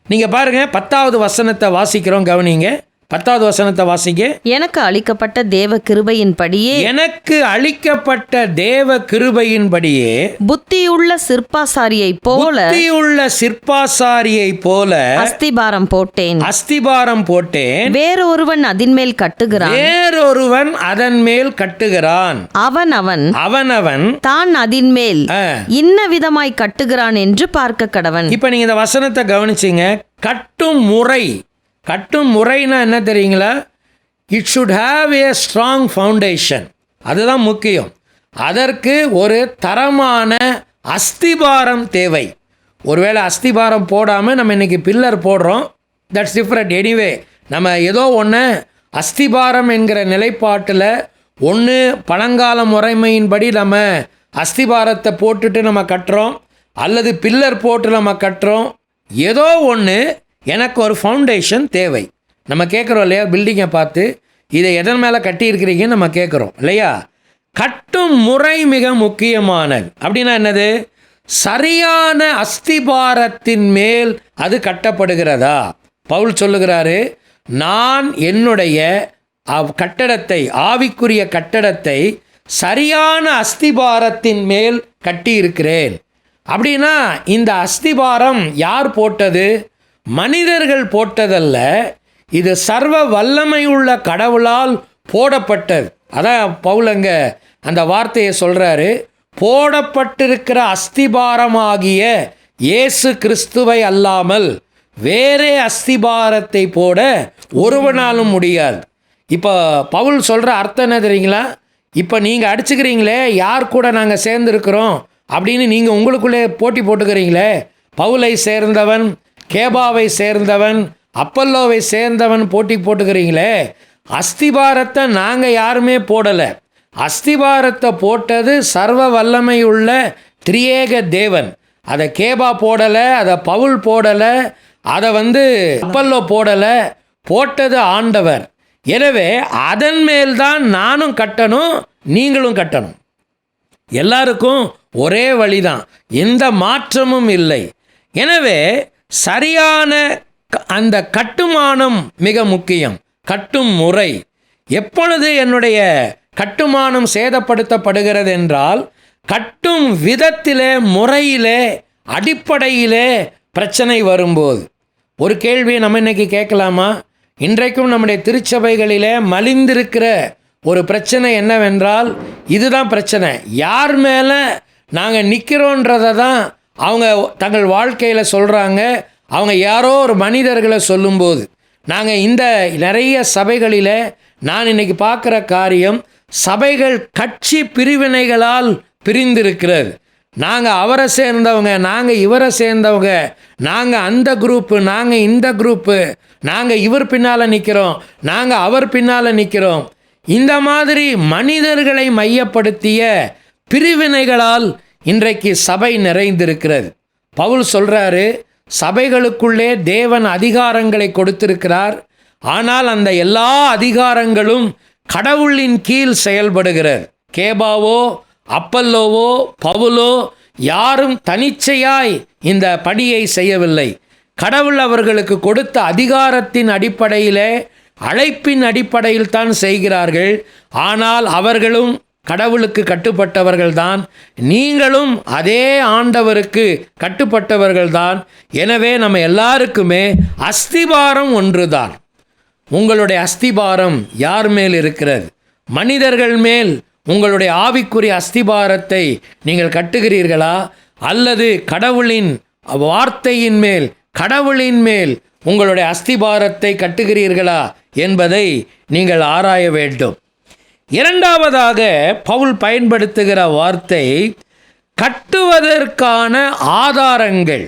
நீங்கள் பாருங்கள், 10வது வசனத்தை வாசிக்கிறோம், கவனிங்க. 10வது வசனத்தை வாசிங்க. எனக்கு அளிக்கப்பட்ட தேவ கிருபையின்படியே, எனக்கு அளிக்கப்பட்ட தேவ கிருபையின்படியே புத்தியுள்ள சிற்பாசாரியைப் போல, புத்தியுள்ள சிற்பாசாரியைப் போல அஸ்திபாரம் போட்டேன். அஸ்திபாரம் போட்டேன். வேறொருவன் அதின்மேல் கட்டுகிறான். வேறொருவன் அதன் மேல் கட்டுகிறான். அவனவன் தான் அதின்மேல் இன்ன விதமாய் கட்டுகிறான் என்று பார்க்க கடவன். இப்ப நீங்க இந்த வசனத்தை கவனிச்சிங்க. கட்டும் முறை, கட்டும் முறைன்னா என்ன தெரியுங்களா? It should have a strong foundation. அதுதான் முக்கியம். அதற்கு ஒரு தரமான அஸ்திபாரம் தேவை. ஒருவேளை அஸ்திபாரம் போடாமல் நம்ம இன்றைக்கி பில்லர் போடுறோம், தட்ஸ் டிஃப்ரெண்ட். எனிவே, நம்ம ஏதோ ஒன்று அஸ்திபாரம் என்கிற நிலைப்பாட்டில் ஒன்று பழங்கால முறைமையின்படி நம்ம அஸ்திபாரத்தை போட்டுட்டு நம்ம கட்டுறோம், அல்லது பில்லர் போட்டு நம்ம கட்டுறோம். ஏதோ ஒன்று, எனக்கு ஒரு ஃபவுண்டேஷன் தேவை. நம்ம கேட்குறோம் இல்லையா? பில்டிங்கை பார்த்து இதை எதன் மேலே கட்டியிருக்கிறீங்கன்னு நம்ம கேட்குறோம் இல்லையா? கட்டும் முறை மிக முக்கியமானது. அப்படின்னா என்னது? சரியான அஸ்திபாரத்தின் மேல் அது கட்டப்படுகிறதா? பவுல் சொல்லுகிறாரு, நான் என்னுடைய கட்டடத்தை, ஆவிக்குரிய கட்டடத்தை சரியான அஸ்திபாரத்தின் மேல் கட்டியிருக்கிறேன். அப்படின்னா இந்த அஸ்திபாரம் யார் போட்டது? மனிதர்கள் போட்டதல்ல, இது சர்வ வல்லமையுள்ள கடவுளால் போடப்பட்டது. அதான் பவுலங்க அந்த வார்த்தையை சொல்கிறாரு, போடப்பட்டிருக்கிற அஸ்திபாரமாகிய இயேசு கிறிஸ்துவை அல்லாமல் வேறே அஸ்திபாரத்தை போட ஒருவனாலும் முடியாது. இப்போ பவுல் சொல்கிற அர்த்தம் என்ன தெரியுங்களா? இப்போ நீங்கள் அடிச்சுக்கிறீங்களே, யார் கூட நாங்கள் சேர்ந்துருக்கிறோம் அப்படின்னு நீங்கள் உங்களுக்குள்ளே போட்டி போட்டுக்கிறீங்களே, பவுலை சேர்ந்தவன், கேபாவை சேர்ந்தவன், அப்பல்லோவை சேர்ந்தவன் போட்டி போட்டுக்கிறீங்களே, அஸ்திபாரத்தை நாங்கள் யாருமே போடலை. அஸ்திபாரத்தை போட்டது சர்வ வல்லமையுள்ள திரியேக தேவன். அதை கேபா போடலை, அதை பவுல் போடலை, அதை அப்பல்லோ போடலை, போட்டது ஆண்டவர். எனவே அதன் மேல்தான் நானும் கட்டணும், நீங்களும் கட்டணும். எல்லாருக்கும் ஒரே வழிதான், எந்த மாற்றமும் இல்லை. எனவே சரியான அந்த கட்டுமானம் மிக முக்கியம். கட்டும் முறை. எப்பொழுது என்னுடைய கட்டுமானம் சேதப்படுத்தப்படுகிறது என்றால், கட்டும் விதத்திலே, முறையிலே, அடிப்படையிலே பிரச்சனை வரும்போது. ஒரு கேள்வியை நம்ம இன்னைக்கு கேட்கலாமா? இன்றைக்கும் நம்முடைய திருச்சபைகளிலே மலிந்திருக்கிற ஒரு பிரச்சனை என்னவென்றால், இதுதான் பிரச்சனை. யார் மேலே நாங்கள் நிற்கிறோன்றதை தான் அவங்க தங்கள் வாழ்க்கையில் சொல்கிறாங்க. அவங்க யாரோ ஒரு மனிதர்களை சொல்லும்போது, நாங்கள் இந்த நிறைய சபைகளில் நான் இன்னைக்கு பார்க்குற காரியம், சபைகள் கட்சி பிரிவினைகளால் பிரிந்திருக்கிறது. நாங்கள் அவரை சேர்ந்தவங்க, நாங்கள் இவரை சேர்ந்தவங்க, நாங்கள் அந்த குரூப்பு, நாங்கள் இந்த குரூப்பு, நாங்கள் இவர் பின்னால் நிற்கிறோம், நாங்கள் அவர் பின்னால் நிற்கிறோம். இந்த மாதிரி மனிதர்களை மையப்படுத்திய பிரிவினைகளால் இன்றைக்கு சபை நிறைந்திருக்கிறது. பவுல் சொல்கிறாரு, சபைகளுக்குள்ளே தேவன் அதிகாரங்களை கொடுத்திருக்கிறார். ஆனால் அந்த எல்லா அதிகாரங்களும் கடவுளின் கீழ் செயல்படுகிறது. கேபாவோ அப்பல்லோவோ பவுலோ யாரும் தனிச்சையாய் இந்த பணியை செய்யவில்லை. கடவுள் அவர்களுக்கு கொடுத்த அதிகாரத்தின் அடிப்படையிலே, அழைப்பின் அடிப்படையில் தான் செய்கிறார்கள். ஆனால் அவர்களும் கடவுளுக்கு கட்டுப்பட்டவர்கள்தான். நீங்களும் அதே ஆண்டவருக்கு கட்டுப்பட்டவர்கள்தான். எனவே நம்ம எல்லாருக்குமே அஸ்திபாரம் ஒன்றுதான். உங்களுடைய அஸ்திபாரம் யார் மேல் இருக்கிறது? மனிதர்கள் மேல் உங்களுடைய ஆவிக்குரிய அஸ்திபாரத்தை நீங்கள் கட்டுகிறீர்களா, அல்லது கடவுளின் வார்த்தையின் மேல், கடவுளின் மேல் உங்களுடைய அஸ்திபாரத்தை கட்டுகிறீர்களா என்பதை நீங்கள் ஆராய வேண்டும். இரண்டாவதாக பவுல் பயன்படுத்துகிற வார்த்தை கட்டுவதற்கான ஆதாரங்கள்.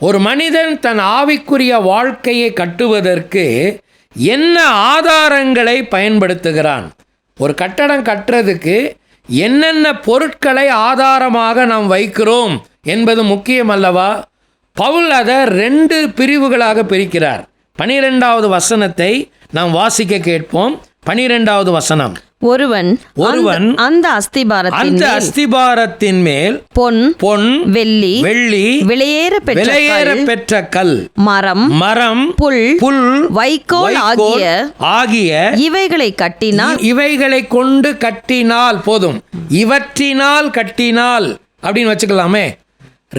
ஒரு மனிதன் தன் ஆவிக்குரிய வாழ்க்கையை கட்டுவதற்கு என்ன ஆதாரங்களை பயன்படுத்துகிறான்? ஒரு கட்டடம் கட்டுறதுக்கு என்னென்ன பொருட்களை ஆதாரமாக நாம் வைக்கிறோம் என்பது முக்கியம் அல்லவா? பவுல் அதை 2 பிரிவுகளாக பிரிக்கிறார். 12வது வசனத்தை நாம் வாசிக்க கேட்போம். 12வது வசனம். ஒருவன் அந்த அஸ்திபாரத்தின் மேல் பொன் வெள்ளி விலையேற பெற்ற கல், மரம் புல் வைக்கோல் ஆகிய இவைகளை கொண்டு கட்டினால் போதும். இவற்றினால் கட்டினால் அப்படின்னு வச்சுக்கலாமே.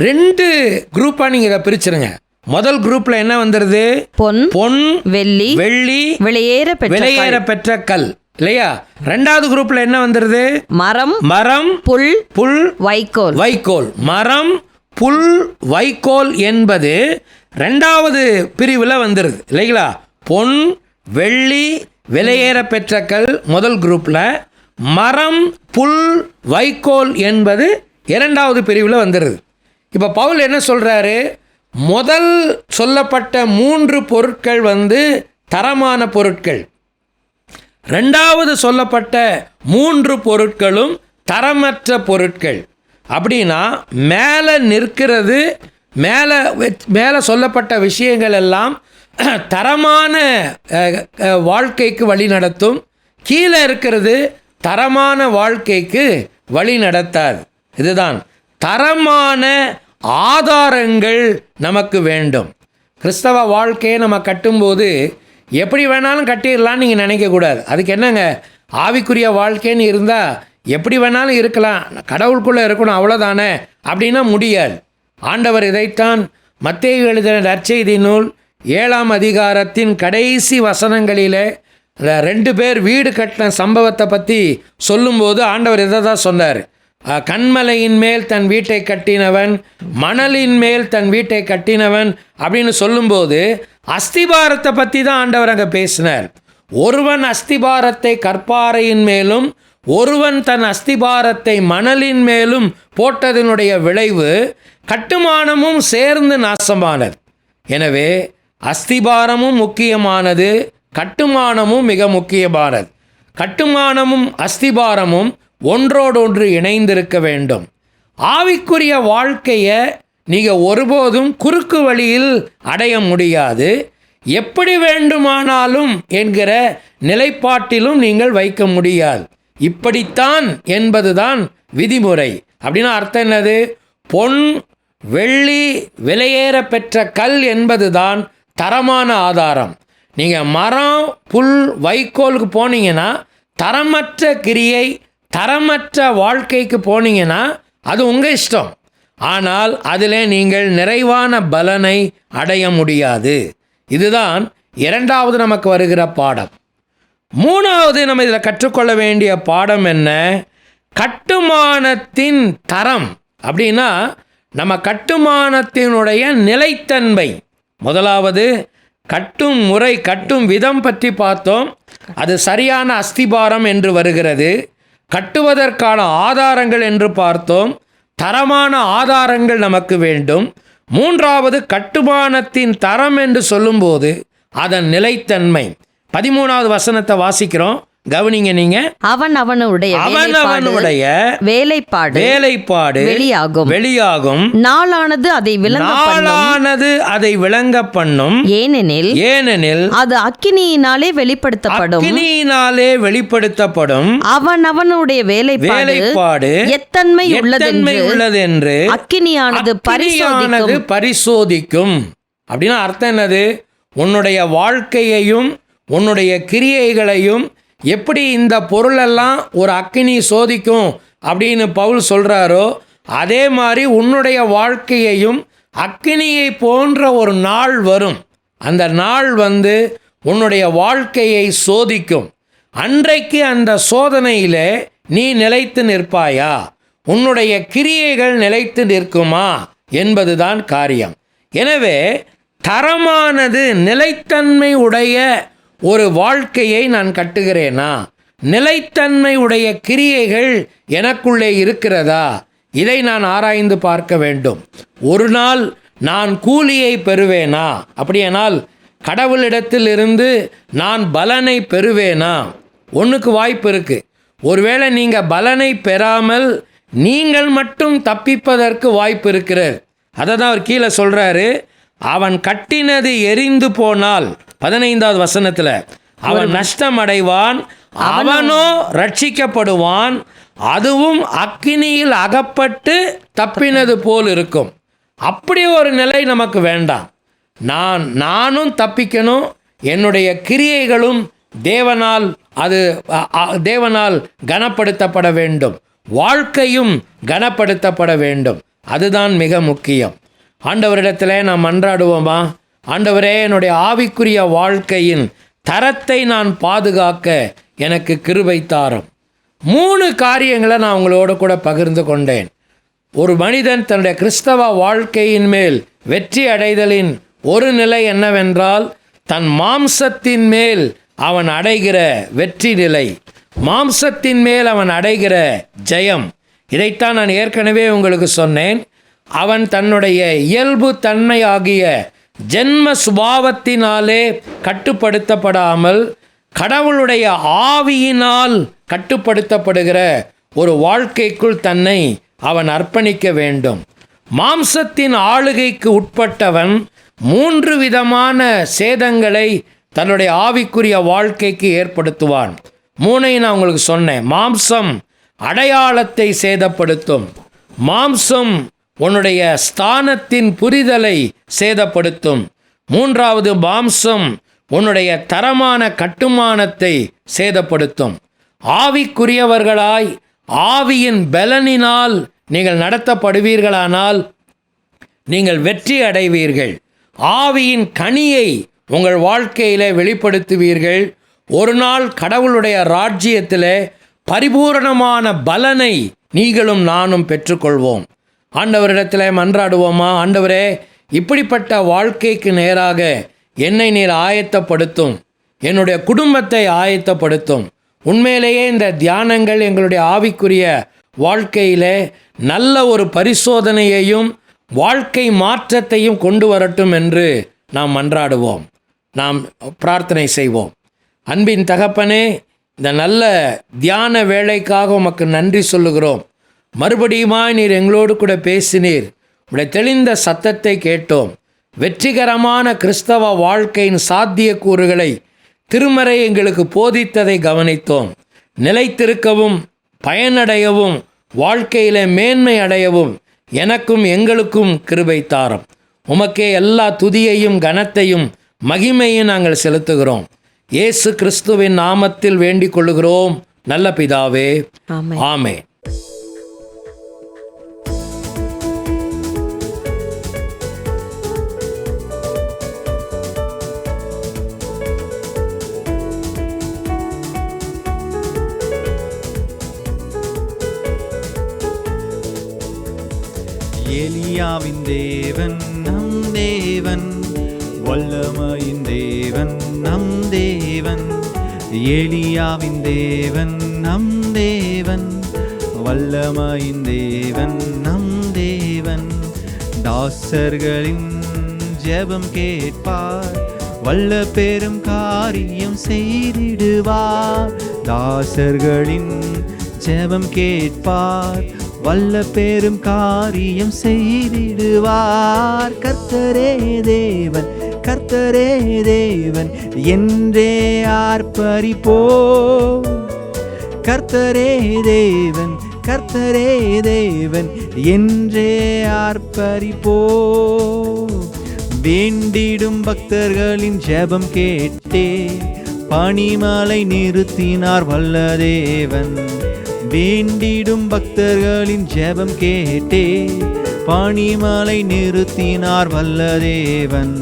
2 குரூப்பா நீங்க இதை பிரிச்சிருங்க. முதல் குரூப்ல என்ன வந்துருது? பொன் வெள்ளி விலையேற பெற்ற கல், இல்லையா? 2வது குரூப்ல என்ன வந்துருது? மரம் புல் வைக்கோல். மரம் புல் வைக்கோல் என்பது 2வது பிரிவில் வந்துருது, இல்லைங்களா? பொன் வெள்ளி விலையேற பெற்ற கல் முதல் குரூப்ல, மரம் புல் வைக்கோல் என்பது 2வது பிரிவில் வந்துடுது. இப்போ பவுல் என்ன சொல்றாரு? முதல் சொல்லப்பட்ட 3 பொருட்கள் தரமான பொருட்கள். 2வது சொல்லப்பட்ட 3 பொருட்களும் தரமற்ற பொருட்கள். அப்படின்னா மேலே நிற்கிறது, மேலே சொல்லப்பட்ட விஷயங்கள் எல்லாம் தரமான வாழ்க்கைக்கு வழி நடத்தும். கீழே இருக்கிறது தரமான வாழ்க்கைக்கு வழி நடத்தாது. இதுதான் தரமான ஆதாரங்கள் நமக்கு வேண்டும். கிறிஸ்தவ வாழ்க்கையை நம்ம கட்டும்போது எப்படி வேணாலும் கட்டிடலான்னு நீங்கள் நினைக்கக்கூடாது. அதுக்கு என்னங்க, ஆவிக்குரிய வாழ்க்கைன்னு இருந்தால் எப்படி வேணாலும் இருக்கலாம், கடவுளுக்குள்ளே இருக்கணும், அவ்வளோதானே அப்படின்னா முடியாது. ஆண்டவர் இதைத்தான் மத்தேயு எழுதின நற்செய்தி நூல் 7ஆம் அதிகாரத்தின் கடைசி வசனங்களிலே 2 பேர் வீடு கட்டின சம்பவத்தை பற்றி சொல்லும்போது ஆண்டவர் இதை தான் சொன்னார். கண்மலையின் மேல் தன் வீட்டை கட்டினவன், மணலின் மேல் தன் வீட்டை கட்டினவன் அப்படின்னு சொல்லும்போது அஸ்திபாரத்தை பற்றி தான் ஆண்டவர் அங்கே பேசினார். ஒருவன் அஸ்திபாரத்தை கற்பாறையின் மேலும் ஒருவன் தன் அஸ்திபாரத்தை மணலின் மேலும் போட்டதனுடைய விளைவு கட்டுமானமும் சேர்ந்து நாசமானது. எனவே அஸ்திபாரமும் முக்கியமானது, கட்டுமானமும் மிக முக்கியமானது. கட்டுமானமும் அஸ்திபாரமும் ஒன்றோடொன்று இணைந்திருக்க வேண்டும். ஆவிக்குரிய வாழ்க்கையை நீங்கள் ஒருபோதும் குறுக்கு வழியில் அடைய முடியாது. எப்படி வேண்டுமானாலும் என்கிற நிலைப்பாட்டிலும் நீங்கள் வைக்க முடியாது. இப்படித்தான் என்பதுதான் விதிமுறை. அப்படின்னா அர்த்தம் என்னது? பொன் வெள்ளி விலையேற பெற்ற கல் என்பதுதான் தரமான ஆதாரம். நீங்கள் மரம் புல் வைக்கோலுக்கு போனீங்கன்னா, தரமற்ற கிரியை தரமற்ற வாழ்க்கைக்கு போனீங்கன்னா அது உங்கள் இஷ்டம். ஆனால் அதில் நீங்கள் நிறைவான பலனை அடைய முடியாது. இதுதான் 2வது நமக்கு வருகிற பாடம். 3வது நம்ம இதில் கற்றுக்கொள்ள வேண்டிய பாடம் என்ன? கட்டுமானத்தின் தரம். அப்படின்னா நம்ம கட்டுமானத்தினுடைய நிலைத்தன்மை. முதலாவது கட்டும் முறை, கட்டும் விதம் பற்றி பார்த்தோம். அது சரியான அஸ்திபாரம் என்று வருகிறது. கட்டுவதற்கான ஆதாரங்கள் என்று பார்த்தோம். தரமான ஆதாரங்கள் நமக்கு வேண்டும். 3வது கட்டுமானத்தின் தரம் என்று சொல்லும்போது அதன் நிலைத்தன்மை. 13வது வசனத்தை வாசிக்கிறோம், கவனிங்க நீங்க. அவனவனுடைய வேலைப்பாடு வெளியாகும். நாளானது அதை விளங்க பண்ணும். ஏனெனில் அது அக்கினியினாலே வெளிப்படுத்தப்படும். அவனவனுடைய வேலைப்பாடு எத்தன்மை உள்ளது என்று அக்கினியானது பரிசோதிக்கும். அப்படின்னா அர்த்தம் என்னது? உன்னுடைய வாழ்க்கையையும் உன்னுடைய கிரியைகளையும் எப்படி இந்த பொருளெல்லாம் ஒரு அக்கினி சோதிக்கும் அப்படின்னு பவுல் சொல்கிறாரோ, அதே மாதிரி உன்னுடைய வாழ்க்கையையும் அக்கினியை போன்ற ஒரு நாள் வரும். அந்த நாள் உன்னுடைய வாழ்க்கையை சோதிக்கும். அன்றைக்கு அந்த சோதனையிலே நீ நிலைத்து நிற்பாயா, உன்னுடைய கிரியைகள் நிலைத்து நிற்குமா என்பதுதான் காரியம். எனவே தரமானது நிலைத்தன்மை உடைய ஒரு வாழ்க்கையை நான் கட்டுகிறேனா, நிலைத்தன்மை உடைய கிரியைகள் எனக்குள்ளே இருக்கிறதா, இதை நான் ஆராய்ந்து பார்க்க வேண்டும். ஒரு நாள் நான் கூலியை பெறுவேனா, அப்படியானால் கடவுளிடத்தில் இருந்து நான் பலனை பெறுவேனா? ஒன்றுக்கு வாய்ப்பு இருக்குது. ஒருவேளை நீங்கள் பலனை பெறாமல் நீங்கள் மட்டும் தப்பிப்பதற்கு வாய்ப்பு இருக்கிறது. அதை தான் அவர் கீழே சொல்கிறாரு, அவன் கட்டினது எரிந்து போனால் 15வது வசனத்தில் அவன் நஷ்டம் அடைவான், அவனோ ரட்சிக்கப்படுவான், அதுவும் அக்கினியில் அகப்பட்டு தப்பினது போல் இருக்கும். அப்படி ஒரு நிலை நமக்கு வேண்டாம். நானும் தப்பிக்கணும், என்னுடைய கிரியைகளும் தேவனால் கனப்படுத்தப்பட வேண்டும், வாழ்க்கையும் கனப்படுத்தப்பட வேண்டும். அதுதான் மிக முக்கியம். ஆண்டவரிடத்தில் நாம் மன்றாடுவோமா? ஆண்டவரே, என்னுடைய ஆவிக்குரிய வாழ்க்கையின் தரத்தை நான் பாதுகாக்க எனக்கு கிருபை தாரும். 3 காரியங்களை நான் உங்களோட கூட பகிர்ந்து கொண்டேன். ஒரு மனிதன் தன்னுடைய கிறிஸ்தவ வாழ்க்கையின் மேல் வெற்றி அடைதலின் ஒரு நிலை என்னவென்றால், தன் மாம்சத்தின் மேல் அவன் அடைகிற வெற்றி நிலை, மாம்சத்தின் மேல் அவன் அடைகிற ஜெயம். இதைத்தான் நான் ஏற்கனவே உங்களுக்கு சொன்னேன். அவன் தன்னுடைய இயல்பு தன்மையாகிய ஜென்ம சுபாவத்தினாலே கட்டுப்படுத்தப்படாமல் கடவுளுடைய ஆவியினால் கட்டுப்படுத்தப்படுகிற ஒரு வாழ்க்கைக்குள் தன்னை அவன் அர்ப்பணிக்க வேண்டும். மாம்சத்தின் ஆளுகைக்கு உட்பட்டவன் 3 விதமான சேதங்களை தன்னுடைய ஆவிக்குரிய வாழ்க்கைக்கு ஏற்படுத்துவான். 3ஐ நான் உங்களுக்கு சொன்னேன். மாம்சம் அடையாளத்தை சேதப்படுத்தும், மாம்சம் உன்னுடைய ஸ்தானத்தின் புரிதலை சேதப்படுத்தும், 3வது மாம்சம் உன்னுடைய தரமான கட்டுமானத்தை சேதப்படுத்தும். ஆவிக்குரியவர்களாய் ஆவியின் பலனினால் நீங்கள் நடத்தப்படுவீர்களானால் நீங்கள் வெற்றி அடைவீர்கள். ஆவியின் கனியை உங்கள் வாழ்க்கையிலே வெளிப்படுத்துவீர்கள். ஒரு நாள் கடவுளுடைய ராஜ்யத்திலே பரிபூரணமான பலனை நீங்களும் நானும் பெற்றுக்கொள்வோம். ஆண்டவரிடத்தில் மன்றாடுவோமா? ஆண்டவரே, இப்படிப்பட்ட வாழ்க்கைக்கு நேராக என்னை நீர் ஆயத்தப்படுத்தும், என்னுடைய குடும்பத்தை ஆயத்தப்படுத்தும். உண்மையிலேயே இந்த தியானங்கள் எங்களுடைய ஆவிக்குரிய வாழ்க்கையிலே நல்ல ஒரு பரிசோதனையையும் வாழ்க்கை மாற்றத்தையும் கொண்டு வரட்டும் என்று நாம் மன்றாடுவோம். நாம் பிரார்த்தனை செய்வோம். அன்பின் தகப்பனே, இந்த நல்ல தியான வேளைக்காக உமக்கு நன்றி சொல்லுகிறோம். மறுபடியுமாய் நீர் எங்களோடு கூட பேசினீர். உடைய தெளிந்த சத்தத்தை கேட்டோம். வெற்றிகரமான கிறிஸ்தவ வாழ்க்கையின் சாத்தியக்கூறுகளை திருமறை எங்களுக்கு போதித்ததை கவனித்தோம். நிலைத்திருக்கவும் பயனடையவும் வாழ்க்கையிலே மேன்மை அடையவும் எனக்கும் எங்களுக்கும் கிருபை தாரும். உமக்கே எல்லா துதியையும் கனத்தையும் மகிமையும் நாங்கள் செலுத்துகிறோம். இயேசு கிறிஸ்துவின் நாமத்தில் வேண்டிக் கொள்ளுகிறோம் நல்ல பிதாவே, ஆமென். எலியாவின் தேவன் நம் தேவன், வல்லமையின் தேவன் நம் தேவன். எலியாவின் தேவன் நம் தேவன், வல்லமையின் தேவன் நம் தேவன். தாசர்களின் ஜெபம் கேட்பார், வல்ல பெரும் காரியம் செய்திடுவார். தாசர்களின் ஜெபம் கேட்பார், வல்ல பெரும் காரியம் செய்திடுவார். கர்த்தரே தேவன், கர்த்தரே தேவன் என்றே ஆர்ப்பரிப்போம். கர்த்தரே தேவன், கர்த்தரே தேவன் என்றே ஆர்ப்பரிப்போம். வேண்டிடும் பக்தர்களின் ஜெபம் கேட்டே பனிமலை நிறுத்தினார் வல்ல தேவன். வேண்டிடும் பக்தர்களின் ஜெபம் கேட்டே பனிமலை நிறுத்தினார் வல்ல தேவன்.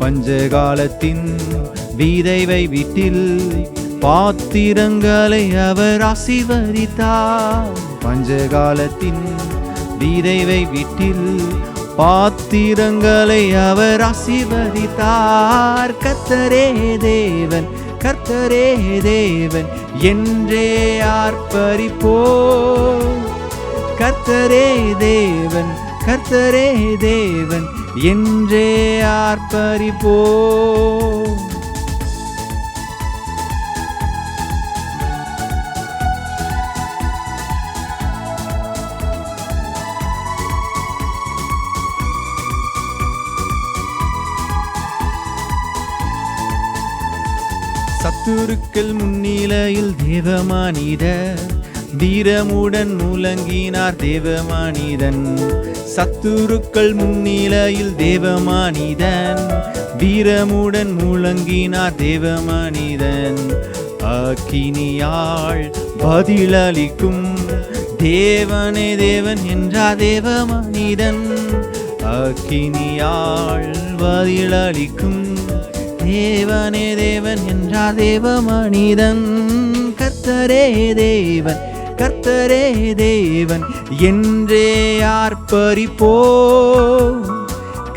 பஞ்சகாலத்தின் விதைவை வீட்டில் பாத்திரங்களை அவர் ஆசீர்வதித்தார். பஞ்சகாலத்தின் விதைவை வீட்டில் பாத்திரங்களை அவர் ஆசீர்வதித்தார். கர்த்தரே தேவன், கர்த்தரே தேவன் என்றே ஆர்ப்பரிப்போம். கர்த்தரே தேவன், கர்த்தரே தேவன் என்றே ஆர்ப்பரிப்போம். சத்துருக்கள் முன்னிலையில் தேவமானிதர் வீரமுடன் முழங்கினார் தேவமானிதன். சத்துருக்கள் முன்னிலையில் தேவமானிதன் வீரமுடன் முழங்கினார் தேவமானிதன். அக்கினியாள் பதிலளிக்கும் தேவனே தேவன் என்றார் தேவமானிதன். அக்கினியாள் பதிலளிக்கும் தேவனே தேவன் என்றார் தேவமனிதன். கர்த்தரே தேவன், கர்த்தரே தேவன் என்றே ஆர்ப்பரிப்போம்.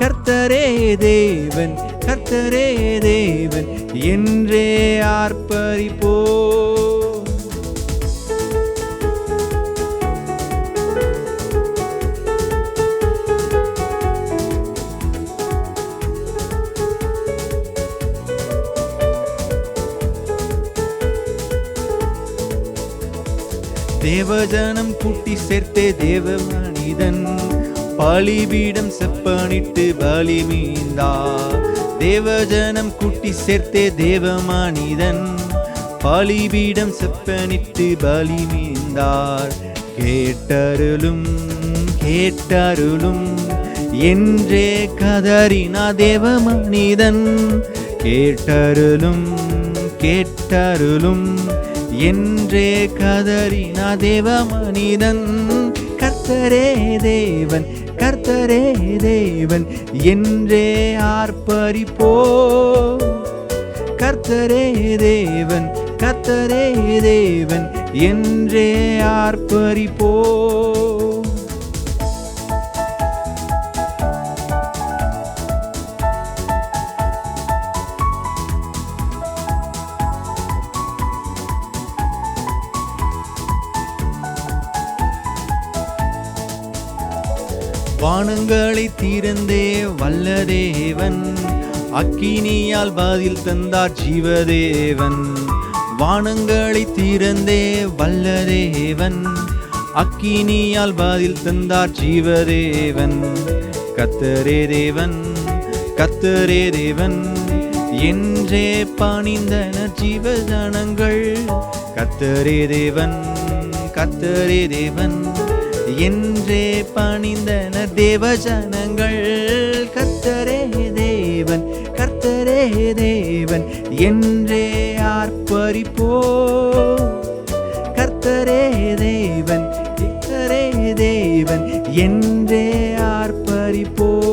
கர்த்தரே தேவன், கர்த்தரே தேவன் என்றே ஆர்ப்பரிப்போம். தேவஜனம் கூட்டி சேர்த்தே தேவமனிதன் பலிபீடம் செப்பனிட்டு பலி மீந்தார். தேவஜனம் கூட்டி சேர்த்தே தேவமனிதன் பலிபீடம் செப்பனிட்டு பலி மீந்தார். கேட்டருளும் கேட்டருளும் என்றே கதறினா தேவமனிதன். கேட்டருளும் கேட்டருளும் என்றே கதறினா தேவமனிதன். கர்த்தரே தேவன், கர்த்தரே தேவன் என்றே ஆர்ப்பரிப்போம். கர்த்தரே தேவன், கர்த்தரே தேவன் என்றே ஆர்ப்பரிப்போம். வானங்களை திறந்தே வல்ல தேவன் அக்கினியால் பதில் தந்தார் ஜீவதேவன். வானங்களை திறந்தே வல்ல தேவன் அக்கினியால் பதில் தந்தார் ஜீவதேவன். கர்த்தரே தேவன், கர்த்தரே தேவன் என்றே பணிந்தனர் ஜீவஜனங்கள். கர்த்தரே தேவன், கர்த்தரே தேவன் என்றே பணிந்தனர் தேவஜனங்கள். கர்த்தரே தேவன், கர்த்தரே தேவன் என்றே ஆர்ப்பரிப்போம். கர்த்தரே தேவன், கர்த்தரே தேவன் என்றே ஆர்ப்பரிப்போம்.